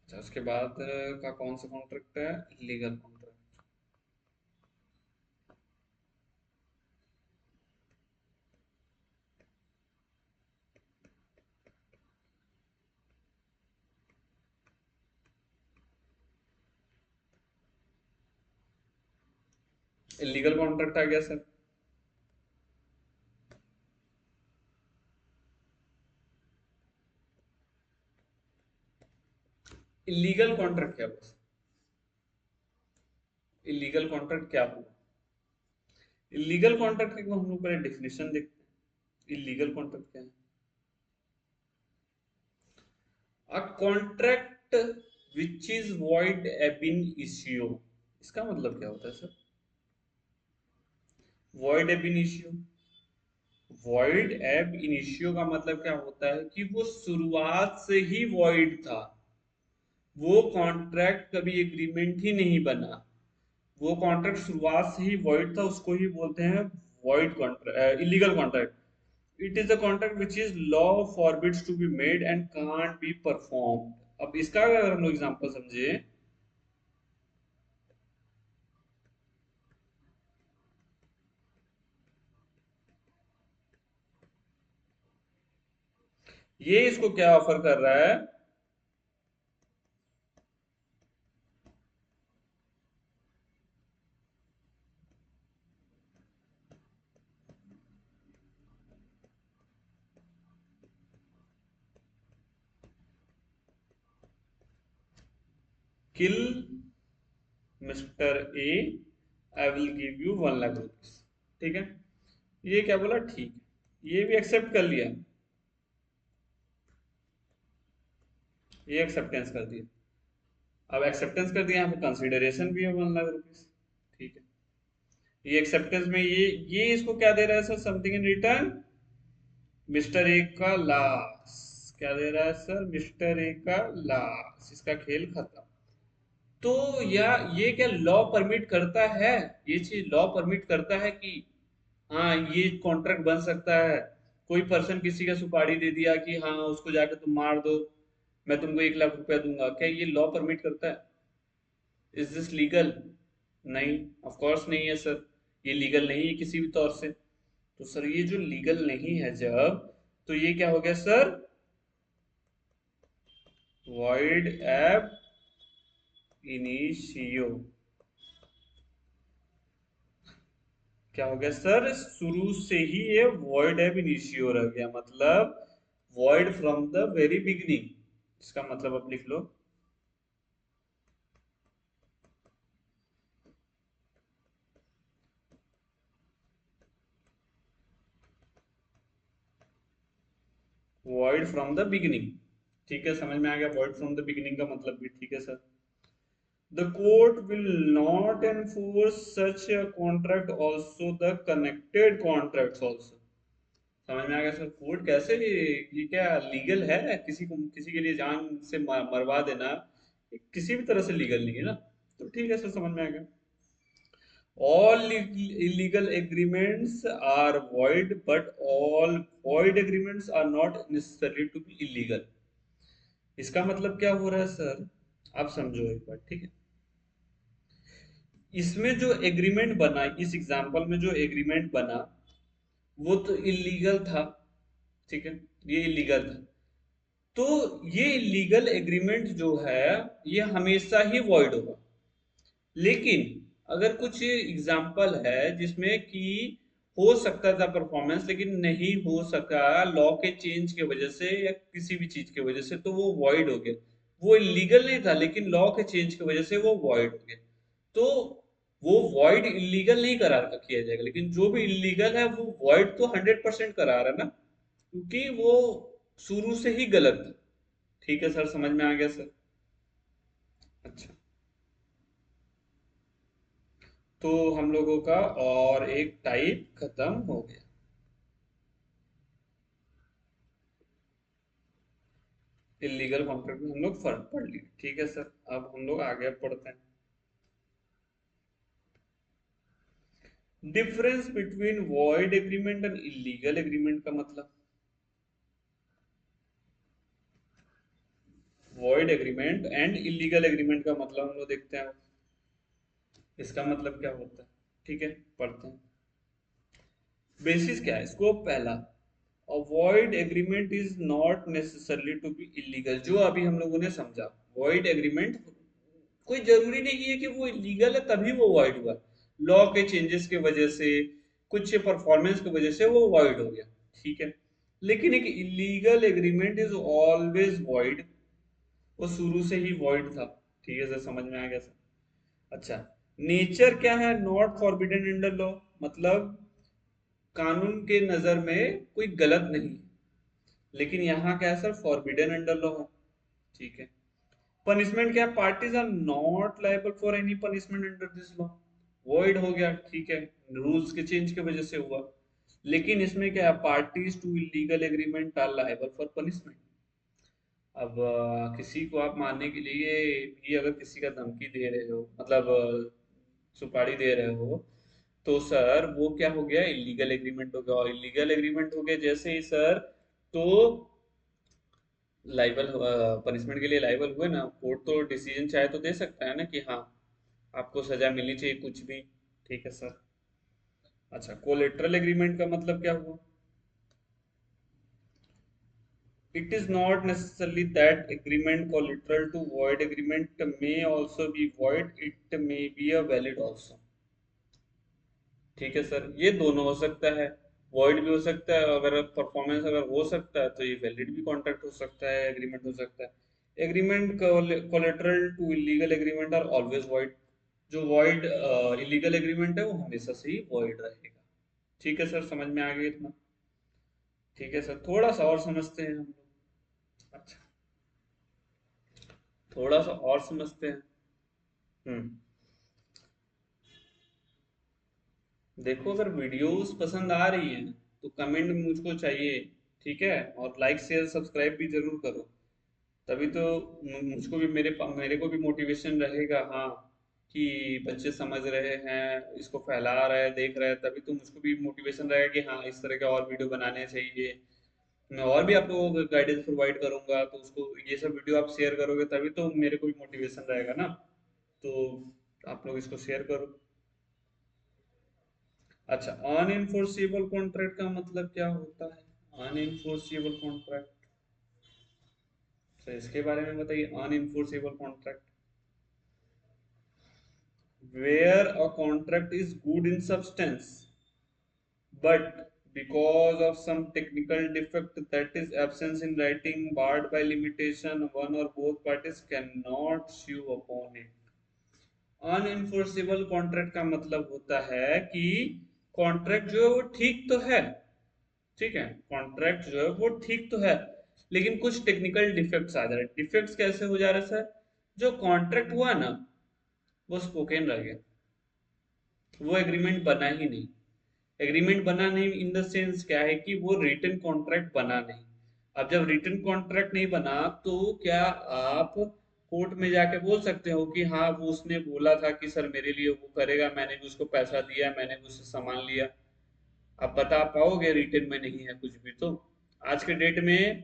अच्छा, उसके बाद का कौन सा कॉन्ट्रैक्ट है? Legal contract. इलीगल कॉन्ट्रैक्ट आ गया सर। इलीगल कॉन्ट्रैक्ट क्या हुआ? इलीगल कॉन्ट्रैक्ट क्या हुआ? इलीगल कॉन्ट्रैक्ट की हम लोग पहले डेफिनेशन देखते हैं। इलीगल कॉन्ट्रैक्ट क्या है? अ कॉन्ट्रैक्ट विच इज वॉइड एब इन इश्यू। इसका मतलब क्या होता है सर? वॉइड एब इन इश्यू, वॉइड एब इनिशियो का मतलब क्या होता है कि वो शुरुआत से ही वॉइड था। वो कॉन्ट्रैक्ट कभी एग्रीमेंट ही नहीं बना, वो कॉन्ट्रैक्ट शुरुआत से ही वॉइड था, उसको ही बोलते हैं void contract, illegal contract. It is a contract which is law forbids to be made and can't be performed. अब इसका अगर हम लोग एग्जांपल समझे, ये इसको क्या ऑफर कर रहा है? Kill mister A I will give you 1 lakh rupees. ठीक है, ये क्या बोला, ठीक है, ये भी एक्सेप्ट कर लिया, ये एक्सेप्टेंस कर दिया। अब एक्सेप्टेंस कर दिया, यहाँ पे कंसिडरेशन भी है 1 लाख रुपीज। ठीक है, ये एक्सेप्टेंस में ये इसको क्या दे रहा है sir, something in return, mister A का लॉस। क्या दे रहा है सर, मिस्टर ए का लॉस, इसका खेल खत्म। तो या ये क्या लॉ परमिट करता है, ये चीज लॉ परमिट करता है कि हाँ ये कॉन्ट्रैक्ट बन सकता है। कोई पर्सन किसी का सुपारी दे दिया कि हाँ उसको जाके तुम मार दो, मैं तुमको 1 लाख रुपया दूंगा, क्या ये लॉ परमिट करता है? Is this legal? नहीं, ऑफ कोर्स नहीं है सर, ये लीगल नहीं है किसी भी तौर से। तो सर ये जो लीगल नहीं है जब, तो ये क्या हो गया सर, वॉइड एब इनिशियो। क्या हो गया सर, शुरू से ही ये वॉइड एब इनिशियो रह गया, मतलब void from the very beginning. इसका मतलब अब लिख लो, वॉइड फ्रॉम द बिगिनिंग। ठीक है, समझ में आ गया वॉइड फ्रॉम द बिगिनिंग का मतलब भी, ठीक है sir. The court will not enforce such a contract also the connected contracts also। समझ में आ गया सर, कोर्ट कैसे, ये क्या लीगल है? किसी को किसी के लिए जान से मरवा देना ये किसी भी तरह से लीगल नहीं है ना। तो ठीक है सर, समझ में आ गया। All illegal agreements are void, but all void agreements are not necessary to be illegal। इसका मतलब क्या हो रहा है सर, आप समझो एक बार, ठीक है। इसमें जो एग्रीमेंट बना, इस एग्जांपल में जो एग्रीमेंट बना वो तो इलीगल था, ठीक है, ये इलीगल था। तो ये इलीगल एग्रीमेंट जो है ये हमेशा ही वॉइड होगा। लेकिन अगर कुछ एग्जांपल है जिसमें कि हो सकता था परफॉर्मेंस लेकिन नहीं हो सका लॉ के चेंज के वजह से या किसी भी चीज की वजह से, तो वो वॉइड हो गया। वो इलीगल नहीं था लेकिन लॉ के चेंज की वजह से वो वॉइड हो गया। तो वो वॉइड इलीगल नहीं करार किया जाएगा, लेकिन जो भी इलीगल है वो वॉइड तो 100% करार है ना, क्योंकि वो शुरू से ही गलत था। ठीक है सर, समझ में आ गया सर। अच्छा, तो हम लोगों का और एक टाइप खत्म हो गया, इलीगल कॉन्ट्रैक्ट में हम लोग फर्क पढ़ लिए। ठीक है सर, अब हम लोग आगे पढ़ते हैं। Difference between void agreement and illegal agreement का मतलब, void agreement and illegal agreement का मतलब हम लोग देखते हैं, इसका मतलब क्या होता है। ठीक है, पढ़ते हैं। बेसिस क्या है, स्कोप पहला, a void agreement is not necessarily to be illegal, जो अभी हम लोगों ने समझा। वॉइड एग्रीमेंट कोई जरूरी नहीं है कि वो इलीगल है तभी वो वॉइड हुआ, लॉ के चेंजेस के वजह से, कुछ परफॉर्मेंस की वजह से वो वॉइड हो गया। ठीक है, लेकिन एक illegal agreement is always void, वो शुरू से ही वॉइड था। ठीक है सर, समझ में आ गया सर। अच्छा, नेचर क्या है, नॉट फॉरबिडन अंडर लॉ, मतलब कानून के नजर में कोई गलत नहीं, लेकिन यहाँ क्या है सर, फॉरबिडन अंडर लॉ है। ठीक है, पनिशमेंट क्या, parties are not liable for any punishment under this law, void हो गया। ठीक है, रूल्स के चेंज की वजह से हुआ। लेकिन इसमें क्या है, parties to illegal agreement are liable for punishment. अब किसी को आप मारने के लिए भी अगर किसी का धमकी दे रहे हो, मतलब सुपारी दे रहे हो, तो सर वो क्या हो गया, इलीगल एग्रीमेंट हो गया। और इलीगल एग्रीमेंट हो गया जैसे ही सर, तो लाइबल, पनिशमेंट के लिए लाइबल हुए ना, कोर्ट तो डिसीजन चाहे तो दे सकता है ना कि हाँ आपको सजा मिलनी चाहिए कुछ भी। ठीक है सर। अच्छा, कोलेटरल एग्रीमेंट का मतलब क्या हुआ, it is not necessarily that agreement collateral to void agreement may also be void, it may be a valid also। ठीक है सर, ये दोनों हो सकता है, वॉइड भी हो सकता है, अगर परफॉर्मेंस अगर हो सकता है तो ये वैलिड भी कॉन्ट्रैक्ट हो सकता है, एग्रीमेंट हो सकता है। Agreement collateral to illegal agreement are always void. जो वॉइड इलीगल एग्रीमेंट है वो हमेशा से ही वॉइड रहेगा। ठीक है सर, समझ में आ गया इतना? ठीक है सर, थोड़ा सा और समझते हैं हम लोग। अच्छा, थोड़ा सा और समझते हैं। हम्म देखो, अगर वीडियोस पसंद आ रही हैं तो कमेंट मुझको चाहिए। ठीक है, और लाइक शेयर सब्सक्राइब भी जरूर करो। तभी तो मुझको भी मेरे को भी मोटिवेशन रहेगा, हाँ, कि बच्चे समझ रहे हैं, इसको फैला रहे हैं, देख रहे हैं, तभी तो मुझको भी मोटिवेशन रहेगा कि हाँ, इस तरह के और वीडियो बनाने चाहिए। मैं और भी आप लोगों को गाइडेंस प्रोवाइड करूंगा, तो उसको ये सब वीडियो आप शेयर करोगे तभी तो मेरे को भी मोटिवेशन रहेगा ना। तो आप लोग इसको शेयर करो। अच्छा, अनइन्फोर्सेबल कॉन्ट्रैक्ट का मतलब क्या होता है? अनइन्फोर्सेबल कॉन्ट्रैक्ट, तो इसके बारे में बताइए। अनइन्फोर्सेबल contract, where a contract is good in substance but because of some technical defect, that is absence in writing, barred by limitation, one or both parties cannot sue upon it. Unenforceable contract का मतलब होता है कि contract जो है वो ठीक तो है, ठीक है, कॉन्ट्रैक्ट जो है वो ठीक तो है, लेकिन कुछ टेक्निकल डिफेक्ट्स आ जा रहे हैं। डिफेक्ट्स कैसे हो जा रहे हैं सर? जो कॉन्ट्रैक्ट हुआ ना, वो स्पोकन रह गया, वो एग्रीमेंट बना ही नहीं। एग्रीमेंट बना नहीं इन द सेंस क्या है कि वो रिटन कॉन्ट्रैक्ट बना नहीं। अब जब रिटन कॉन्ट्रैक्ट नहीं बना तो क्या आप कोर्ट में जाके बोल सकते हो कि हाँ, वो उसने बोला था कि सर मेरे लिए वो करेगा, मैंने भी उसको पैसा दिया, मैंने भी उससे सामान लिया? आप बता पाओगे? रिटन में नहीं है कुछ भी तो। आज के डेट में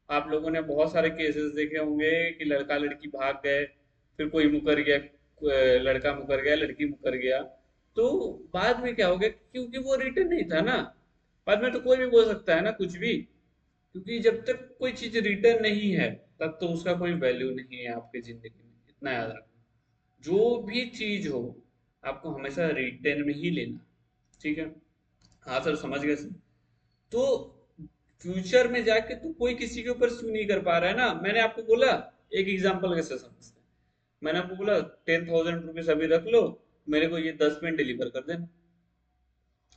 आप लोगों ने बहुत सारे केसेस देखे होंगे कि लड़का लड़की भाग गए, फिर कोई मुकर गया, लड़का मुकर गया, लड़की मुकर गया, तो बाद में क्या हो गया? क्योंकि वो रिटन नहीं था ना। बाद में तो कोई भी बोल सकता है ना कुछ भी, क्योंकि जब तक कोई चीज रिटर्न नहीं है तब तो उसका कोई वैल्यू नहीं है आपकी जिंदगी में, इतना याद रखना। जो भी चीज हो, आपको हमेशा रिटर्न में ही लेना। ठीक है, हाँ सर, समझ गए सर। तो फ्यूचर में जाके तो कोई किसी के ऊपर सू नहीं कर पा रहा है ना। मैंने आपको बोला, एक एग्जांपल कैसे समझते हैं, मैंने आपको बोला 10,000 रुपीज अभी रख लो, मेरे को ये 10 मिनट डिलीवर कर देना।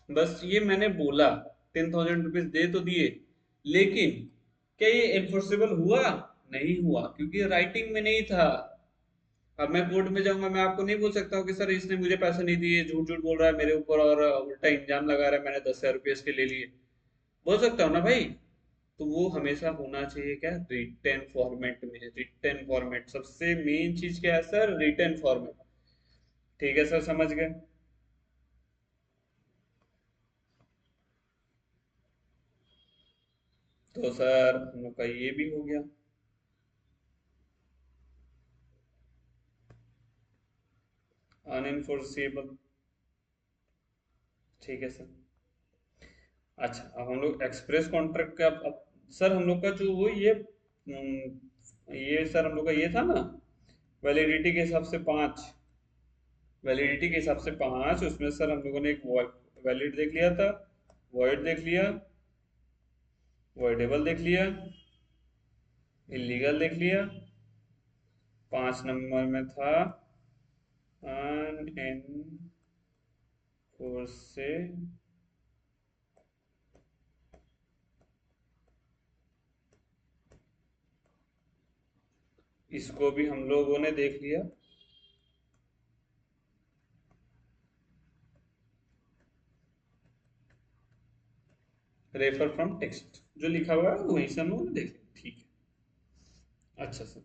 बस ये मैंने बोला, 10,000 रुपीज दे तो दिए, लेकिन क्या ये एनफोर्सेबल हुआ? नहीं हुआ, क्योंकि राइटिंग में नहीं था। अब मैं कोर्ट में जाऊंगा, मैं आपको नहीं बोल सकता हूँ कि सर इसने मुझे पैसे नहीं दिए, झूठ झूठ बोल रहा है मेरे ऊपर और उल्टा इल्जाम लगा रहा है, मैंने 10,000 रुपये इसके ले लिए। बोल सकता हूँ ना भाई? तो वो हमेशा होना चाहिए क्या? रिटन फॉर्मेट में। रिटन फॉर्मेट सबसे मेन चीज क्या है सर? Written format. ठीक है सर, समझ गए? तो सर हम लोग का ये भी हो गया, अनएनफोर्सेबल। ठीक है सर। अच्छा, अब हम लोग एक्सप्रेस कॉन्ट्रैक्ट का अब सर हम लोग का जो वो ये सर हम लोग का ये था ना, वैलिडिटी के हिसाब से 5, वैलिडिटी के हिसाब से 5, उसमें सर हम लोगों ने एक वैलिड देख लिया था, वॉइड देख लिया, वॉइडेबल देख लिया, इलीगल देख लिया, 5 नंबर में था अनएनफोर्सेबल। इसको भी हम लोगों ने देख लिया। रेफर फ्रॉम टेक्स्ट जो लिखा हुआ है वहीं से हम लोगों ने देख लिया। ठीक है, अच्छा सर।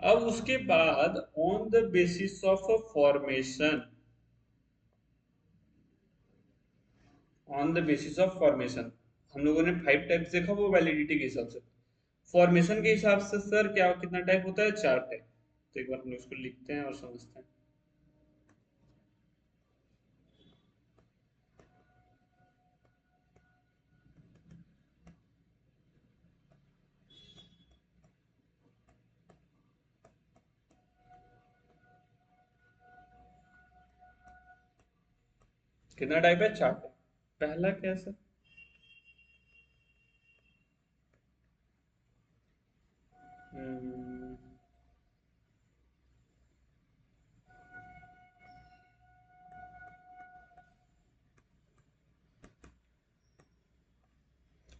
अब उसके बाद on the basis of formation, on the basis of formation हम लोगों ने 5 टाइप्स देखा वो वैलिडिटी के हिसाब से। फॉर्मेशन के हिसाब से सर क्या कितना टाइप होता है? 4 टाइप। तो एक बार हम लोग इसको लिखते हैं और समझते हैं। कितना टाइप है? 4 टाइप। पहला क्या है सर? हम्म,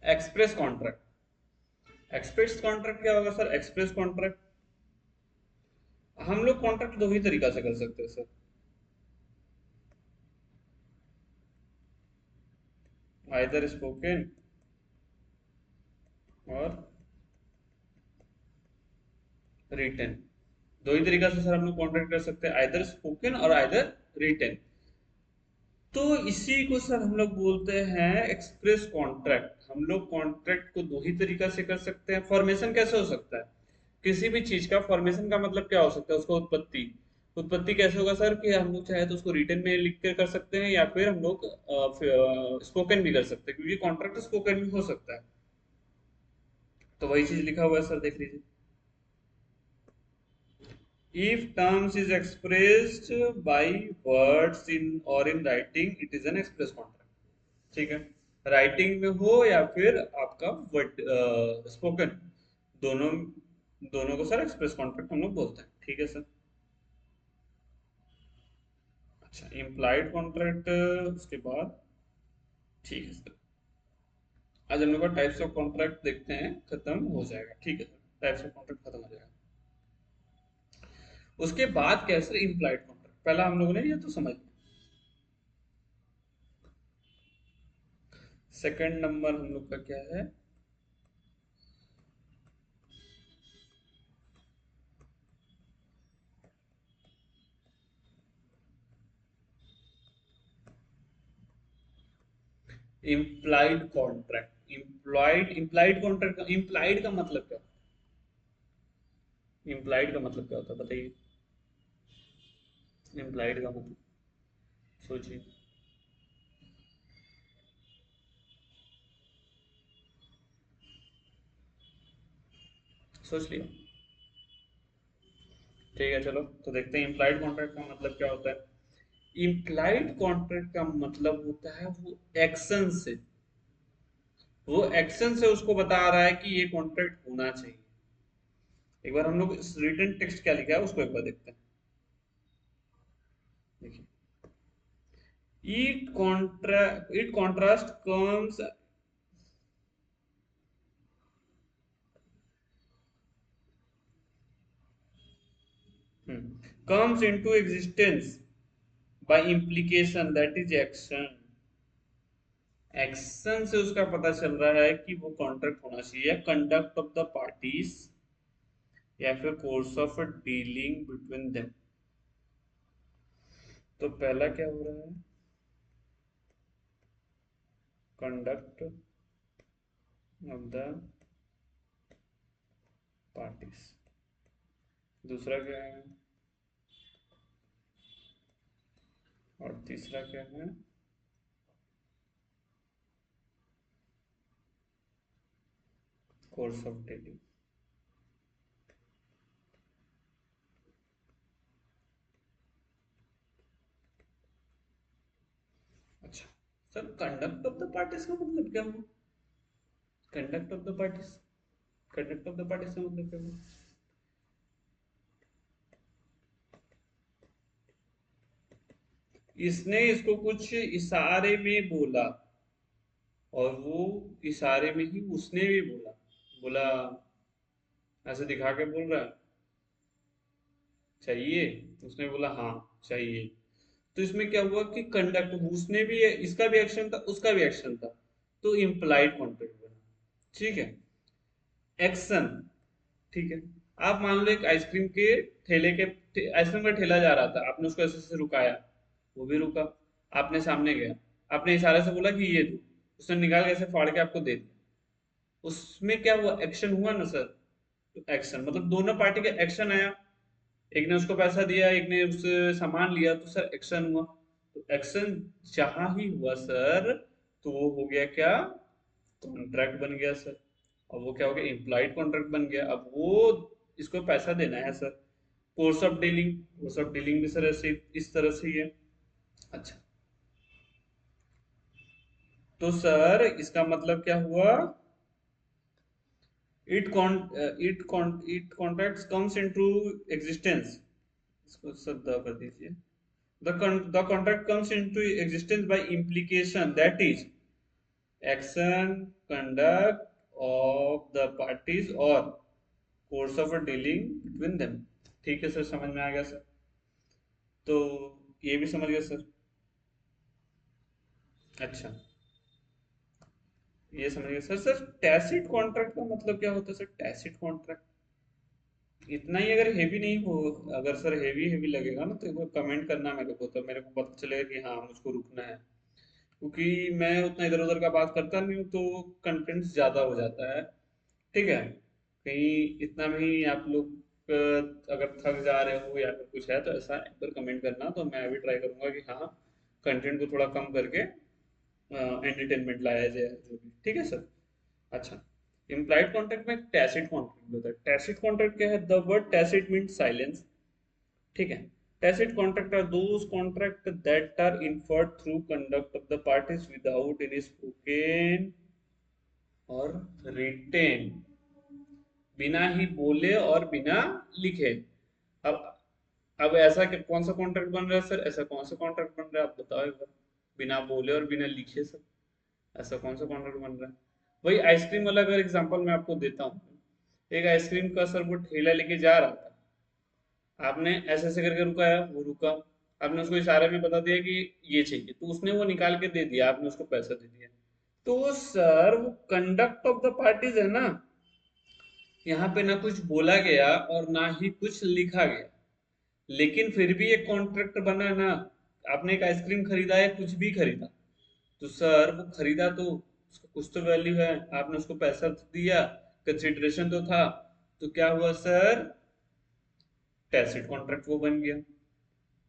एक्सप्रेस कॉन्ट्रैक्ट। एक्सप्रेस कॉन्ट्रैक्ट क्या होगा सर? एक्सप्रेस कॉन्ट्रैक्ट हम लोग कॉन्ट्रैक्ट दो ही तरीका से कर सकते हैं सर, आइदर स्पोकन और रिटन। दो ही तरीका से सर हम लोग कॉन्ट्रैक्ट कर सकते हैं, आइदर स्पोकन और आइदर रिटन। तो इसी को सर हम लोग बोलते हैं एक्सप्रेस कॉन्ट्रैक्ट। हम लोग कॉन्ट्रैक्ट को दो ही तरीका से कर सकते हैं। फॉर्मेशन कैसे हो सकता है किसी भी चीज का? फॉर्मेशन का मतलब क्या हो सकता है? उसका उत्पत्ति। उत्पत्ति कैसे होगा सर कि हम लोग चाहे तो उसको रिटन में लिख कर सकते हैं, या फिर हम लोग स्पोकन भी कर सकते हैं, क्योंकि कॉन्ट्रैक्ट स्पोकन भी हो सकता है। तो वही चीज लिखा हुआ है सर, देख लीजिए। If terms is expressed by words in or in writing, it is an express contract। ठीक है, राइटिंग में हो या फिर आपका वर्ड स्पोकन, दोनों दोनों को सर एक्सप्रेस कॉन्ट्रैक्ट हम लोग बोलते हैं। ठीक है सर। अच्छा, इम्प्लाइड कॉन्ट्रैक्ट उसके बाद। ठीक है सर, आज हम लोग का टाइप्स ऑफ कॉन्ट्रैक्ट देखते हैं, खत्म हो जाएगा। ठीक है सर, टाइप्स ऑफ कॉन्ट्रैक्ट खत्म हो जाएगा। उसके बाद क्या है सर? Implied contract. पहला हम लोगों ने ये तो समझ लिया। सेकंड नंबर हम लोग का क्या है? Implied contract. Implied contract, implied का मतलब क्या? इम्प्लाइड का मतलब क्या होता है बताइए? इम्प्लाइड का मतलब सोचिए। सोच लिया? ठीक है, चलो तो देखते हैं इम्प्लाइड कॉन्ट्रैक्ट का मतलब क्या होता है। इम्प्लाइड कॉन्ट्रैक्ट का मतलब होता है वो एक्शन से, वो एक्शन से उसको बता रहा है कि ये कॉन्ट्रैक्ट होना चाहिए। एक बार हम लोग रिटन टेक्स्ट क्या लिखा है उसको एक बार देखते हैं। देखिए, it contrast comes comes into existence by implication, that is action। Action से उसका पता चल रहा है कि वो कॉन्ट्रैक्ट होना चाहिए, कंडक्ट ऑफ द पार्टीज या फिर course of dealing between them. तो पहला क्या हो रहा है? Conduct of the parties. दूसरा क्या है? और तीसरा क्या है? Course of dealing. अच्छा sir, conduct of the parties का मतलब क्या हुआ? Conduct of the parties, conduct of the parties का मतलब क्या हुआ? इसने इसको कुछ इशारे में बोला, और वो इशारे में ही उसने भी बोला। बोला, ऐसे दिखा के बोल रहा है चाहिए, उसने बोला हाँ चाहिए। तो इसमें क्या हुआ कि कंडक्ट, उसने भी, इसका भी एक्शन था उसका भी एक्शन था, तो इम्प्लाइड कॉन्ट्रैक्ट बना। ठीक है, एक्शन। ठीक है, आप मान लो एक आइसक्रीम के ठेले के, आइसक्रीम का ठेला जा रहा था, आपने उसको ऐसे ऐसे रुकाया, वो भी रुका। आपने सामने गया, आपने इशारे से बोला कि ये दो, उसने निकाल के ऐसे फाड़ के आपको दे दिया। उसमें क्या हुआ? एक्शन हुआ ना सर। एक्शन मतलब दोनों पार्टी का एक्शन आया, एक ने उसको पैसा दिया, एक ने उससे सामान लिया, तो सर एक्शन हुआ। तो एक्शन जहां ही हुआ सर, तो वो हो गया क्या? कॉन्ट्रैक्ट बन गया सर। अब वो क्या हो गया? इम्प्लाइड कॉन्ट्रैक्ट बन गया। अब वो इसको पैसा देना है sir. Course of dealing, course of dealing भी सर ऐसे इस तरह से ही है। अच्छा, तो सर इसका मतलब क्या हुआ? It contract comes into existence. इसको सदा कर दीजिए। The contract comes into existence by implication, that is action, conduct of the parties और course of dealing between them. ठीक है सर, समझ में आ गया सर। तो ये भी समझ गया सर। अच्छा, ये समझ गया सर। सर टैसिट कॉन्ट्रैक्ट का मतलब क्या होता है सर? टैसिट कॉन्ट्रैक्ट इतना ही अगर हेवी नहीं हो, अगर सर हेवी हेवी लगेगा ना तो एक बार कमेंट करना मेरे को, तो मेरे को पता चलेगा कि हाँ मुझको रुकना है। क्योंकि मैं उतना इधर उधर का बात करता नहीं हूँ, तो कंटेंट्स ज्यादा हो जाता है। ठीक है, कहीं इतना भी आप लोग अगर थक जा रहे हो या फिर कुछ है तो ऐसा एक बार कमेंट करना, तो मैं भी ट्राई करूंगा कि हाँ कंटेंट को थोड़ा कम करके एंटरटेनमेंट लाया जाए जो भी। ठीक है सर। अच्छा, इम्प्लाइड कॉन्ट्रैक्ट में टैसिट कॉन्ट्रैक्ट होता है। टैसिट कॉन्ट्रैक्ट क्या है? The word tacit means silence. ठीक है। Tacit contract are those contract that are inferred through conduct of the parties without any spoken or written, बिना ही बोले और बिना लिखे। अब ऐसा कि कौन सा कॉन्ट्रैक्ट बन रहा है सर? ऐसा कौन सा कॉन्ट्रैक्ट बन रहा है आप बताओ एक बार, बिना बोले और बिना लिखे सर? ऐसा कौन सा कॉन्ट्रैक्ट बन रहा है? वही आइसक्रीम वाला अगर एग्जांपल मैं आपको देता हूँ, एक आइसक्रीम का सर वो ठेला लेके जा रहा था, आपने ऐसे ऐसे करके रुकाया, वो रुका, आपने उसको इशारे में बता दिया कि ये चाहिए, तो उसने वो निकाल के दे दिया, आपने उसको पैसा दे दिया। तो सर वो कंडक्ट ऑफ द पार्टीज है ना, यहाँ पे ना कुछ बोला गया और ना ही कुछ लिखा गया, लेकिन फिर भी एक कॉन्ट्रैक्ट बना ना। आपने एक आइसक्रीम खरीदा है, कुछ भी खरीदा, तो सर वो खरीदा तो उसका कुछ तो वैल्यू है, आपने उसको पैसा तो दिया, कंसिडरेशन तो था, तो क्या हुआ सर? टैसिट कॉन्ट्रैक्ट वो बन गया।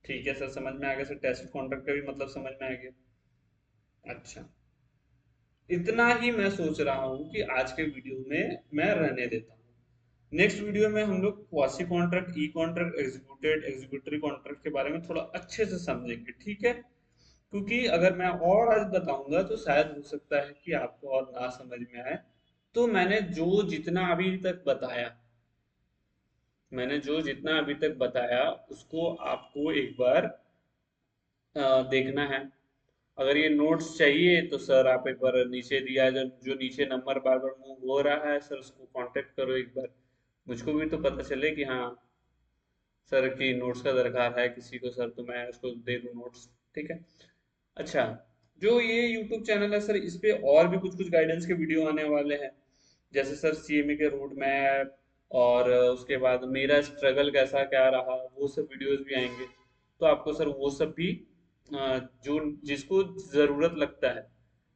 ठीक है सर, समझ में आ गया सर, टैसिट कॉन्ट्रैक्ट का भी मतलब समझ में आ गया। अच्छा, इतना ही मैं सोच रहा हूँ कि आज के वीडियो में मैं रहने देता हूँ। नेक्स्ट वीडियो में हम लोग क्वासी कॉन्ट्रैक्ट, ई कॉन्ट्रैक्ट, एग्जीक्यूटेड एग्जीक्यूटरी कॉन्ट्रैक्ट के बारे में थोड़ा अच्छे से समझेंगे। ठीक है, क्योंकि अगर मैं और आज बताऊंगा तो शायद हो सकता है कि आपको और ना समझ में आए। तो मैंने जो जितना अभी तक बताया उसको आपको एक बार देखना है। अगर ये नोट्स चाहिए तो सर आप एक बार नीचे दिया है जो जो नीचे नंबर बार बार मूव हो रहा है सर, उसको कांटेक्ट करो एक बार। मुझको भी तो पता चले कि हाँ सर की नोट्स का दरकार है किसी को सर, तो मैं उसको दे दूँ नोट्स। ठीक है। अच्छा, जो ये यूट्यूब चैनल है सर, इस पे और भी कुछ कुछ गाइडेंस के वीडियो आने वाले हैं, जैसे सर सीएमए के रोड मैप, और उसके बाद मेरा स्ट्रगल कैसा क्या रहा, वो सब वीडियोस भी आएंगे। तो आपको सर वो सब भी जो जिसको ज़रूरत लगता है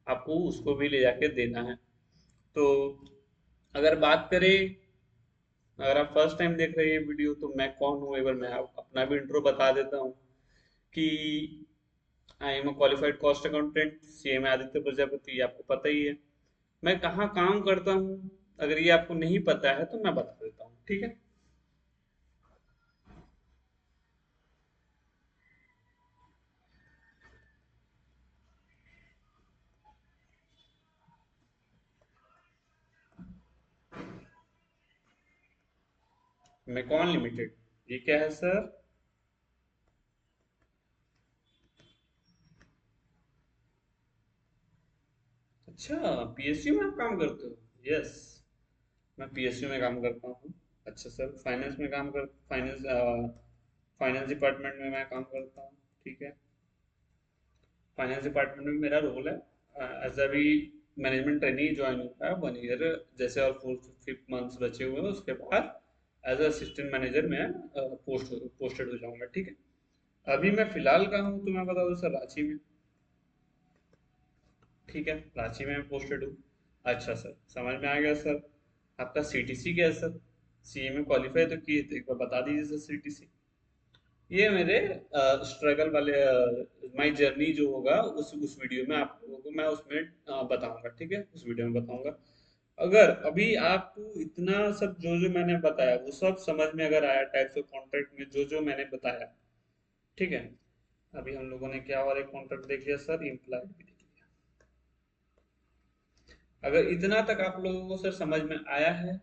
आपको उसको भी ले जाके देना है। तो अगर बात करें, अगर आप फर्स्ट टाइम देख रहे हैं ये वीडियो, तो मैं कौन हूँ एक बार मैं अपना भी इंट्रो बता देता हूँ कि I am a qualified cost accountant, CMA Aditya Prajapati, आपको पता ही है। मैं कहाँ काम करता हूँ, अगर ये आपको नहीं पता है तो मैं बता देता हूँ। ठीक है। मैकॉन लिमिटेड, ये क्या है सर? अच्छा, पीएसयू में आप काम करते हो? यस, मैं पीएसयू में काम करता हूँ। अच्छा सर, फाइनेंस में काम कर फाइनेंस फाइनेंस डिपार्टमेंट में मैं काम करता हूँ। ठीक है, फाइनेंस डिपार्टमेंट में मेरा रोल है एज अभी मैनेजमेंट ट्रेनी ज्वाइन हुआ है 1 ईयर, जैसे और 4 5 मंथ्स बचे हुए हैं उसके बाद एज असिस्टेंट मैनेजर मैं पोस्टेड हो जाऊंगा। ठीक है, अभी मैं फिलहाल कहाँ हूँ तो मैं बता दूँ सर, रांची में। ठीक है, रांची में पोस्टेड हूँ। अच्छा सर, समझ में आ गया सर। आपका सीटीसी क्या है सर? सीए में क्वालिफाई तो किए थे, एक बार बता दीजिए सर सीटीसी। ये मेरे स्ट्रगल वाले माय जर्नी जो होगा उस वीडियो में आप लोगों को मैं उसमें बताऊंगा। ठीक है, उस वीडियो में बताऊंगा। अगर अभी आपको इतना सब जो जो मैंने बताया वो सब समझ में अगर आया, टाइप्स ऑफ कॉन्ट्रैक्ट में जो जो मैंने बताया, ठीक है। अभी हम लोगों ने क्या और एक कॉन्ट्रैक्ट देख लिया सर, इम्प्लॉयड भी देख लिया। अगर इतना तक आप लोगों को सर समझ में आया है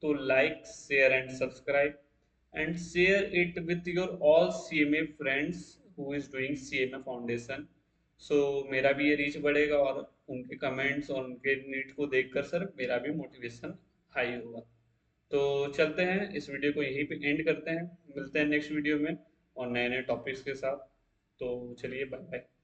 तो like share and subscribe and share it with your all CMA friends who is doing CMA foundation, so मेरा भी ये रीच बढ़ेगा और उनके कमेंट्स और उनके नीड को देखकर सर मेरा भी मोटिवेशन हाई होगा। तो चलते हैं, इस वीडियो को यहीं पे एंड करते हैं, मिलते हैं नेक्स्ट वीडियो में और नए नए टॉपिक्स के साथ। तो चलिए, बाय बाय।